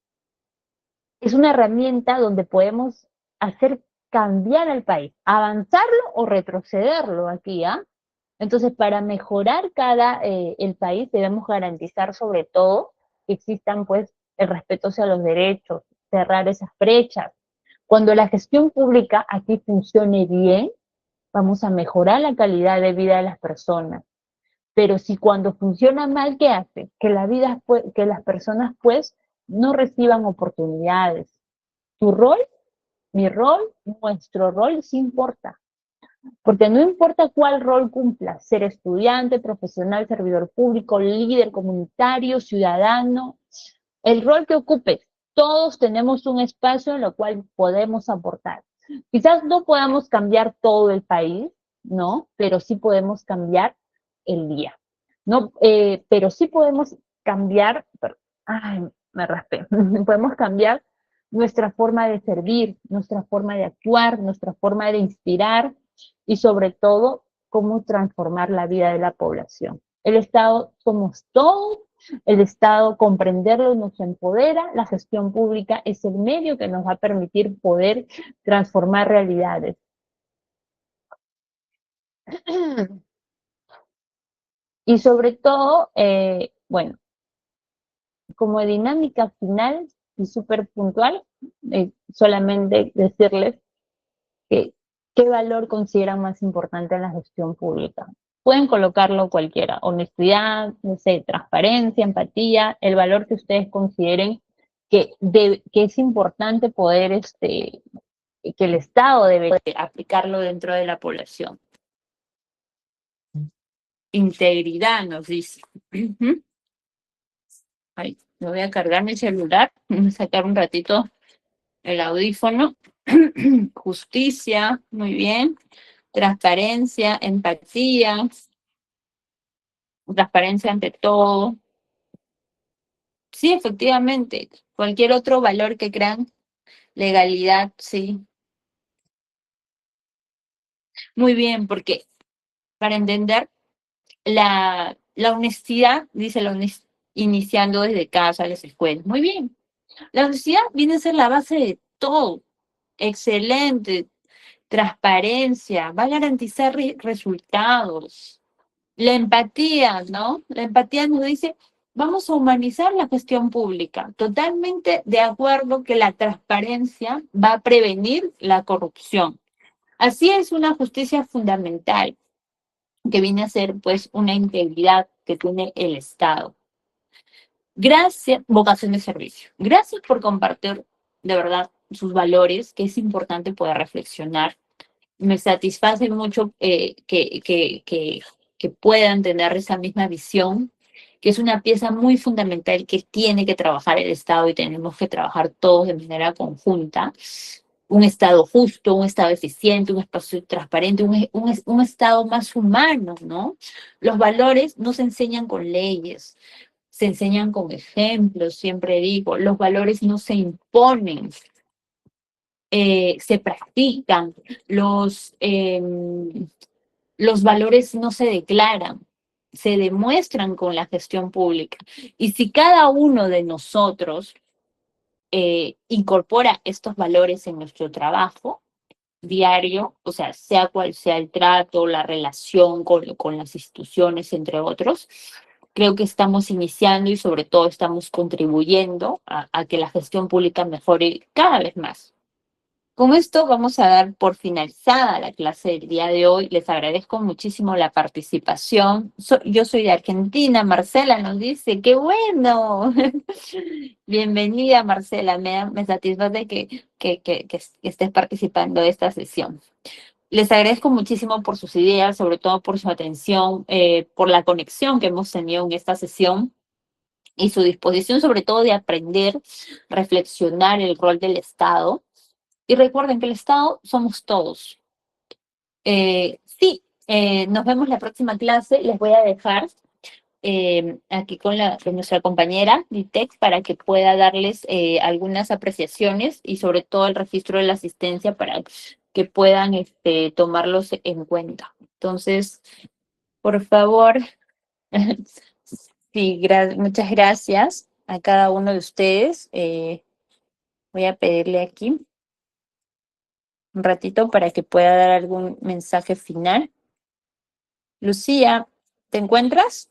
Es una herramienta donde podemos hacer cambiar al país, avanzarlo o retrocederlo aquí, ¿ah? Entonces, para mejorar el país debemos garantizar sobre todo que existan pues el respeto hacia los derechos, cerrar esas brechas. Cuando la gestión pública aquí funcione bien, vamos a mejorar la calidad de vida de las personas. Pero si cuando funciona mal, ¿qué hace? Que las personas pues no reciban oportunidades. Tu rol, mi rol, nuestro rol sí importa. Porque no importa cuál rol cumpla, ser estudiante, profesional, servidor público, líder comunitario, ciudadano, el rol que ocupes, todos tenemos un espacio en el cual podemos aportar. Quizás no podamos cambiar todo el país, ¿no? Pero sí podemos cambiar el día. No, pero sí podemos cambiar, ay, me raspé, podemos cambiar nuestra forma de servir, nuestra forma de actuar, nuestra forma de inspirar y sobre todo cómo transformar la vida de la población. El Estado somos todos, el Estado comprenderlo nos empodera, la gestión pública es el medio que nos va a permitir poder transformar realidades. Y sobre todo, bueno, como dinámica final y súper puntual, solamente decirles que qué valor consideran más importante en la gestión pública. Pueden colocarlo cualquiera, honestidad, no sé, transparencia, empatía, el valor que ustedes consideren que es importante poder, que el Estado debe aplicarlo dentro de la población. Integridad, nos dice. Ay, me voy a cargar mi celular, voy a sacar un ratito el audífono. Justicia, muy bien. Transparencia, empatía, transparencia ante todo. Sí, efectivamente, cualquier otro valor que crean, legalidad, sí. Muy bien, porque para entender la honestidad, dice iniciando desde casa, las escuelas. Muy bien. La honestidad viene a ser la base de todo. Excelente. Transparencia, va a garantizar resultados. La empatía, ¿no? La empatía nos dice, vamos a humanizar la gestión pública. Totalmente de acuerdo que la transparencia va a prevenir la corrupción. Así es una justicia fundamental, que viene a ser pues una integridad que tiene el Estado. Gracias, vocación de servicio. Gracias por compartir de verdad sus valores, que es importante poder reflexionar. Me satisface mucho que puedan tener esa misma visión, que es una pieza muy fundamental que tiene que trabajar el Estado y tenemos que trabajar todos de manera conjunta. un Estado justo, un Estado eficiente, un espacio transparente, un Estado más humano, ¿no? Los valores no se enseñan con leyes, se enseñan con ejemplos, siempre digo, los valores no se imponen, se practican, los valores no se declaran, se demuestran con la gestión pública. Y si cada uno de nosotros incorpora estos valores en nuestro trabajo diario, o sea cual sea el trato, la relación con las instituciones, entre otros, creo que estamos iniciando y sobre todo estamos contribuyendo a que la gestión pública mejore cada vez más. Con esto vamos a dar por finalizada la clase del día de hoy. Les agradezco muchísimo la participación. Yo soy de Argentina, Marcela nos dice, ¡qué bueno! Bienvenida, Marcela, me satisface que estés participando de esta sesión. Les agradezco muchísimo por sus ideas, sobre todo por su atención, por la conexión que hemos tenido en esta sesión y su disposición sobre todo de aprender, reflexionar el rol del Estado. Y recuerden que el Estado somos todos. Sí, nos vemos la próxima clase. Les voy a dejar aquí con nuestra compañera Litex para que pueda darles algunas apreciaciones y sobre todo el registro de la asistencia para que puedan tomarlos en cuenta. Entonces, por favor, sí, muchas gracias a cada uno de ustedes. Voy a pedirle aquí un ratito para que pueda dar algún mensaje final. Lucía, ¿te encuentras?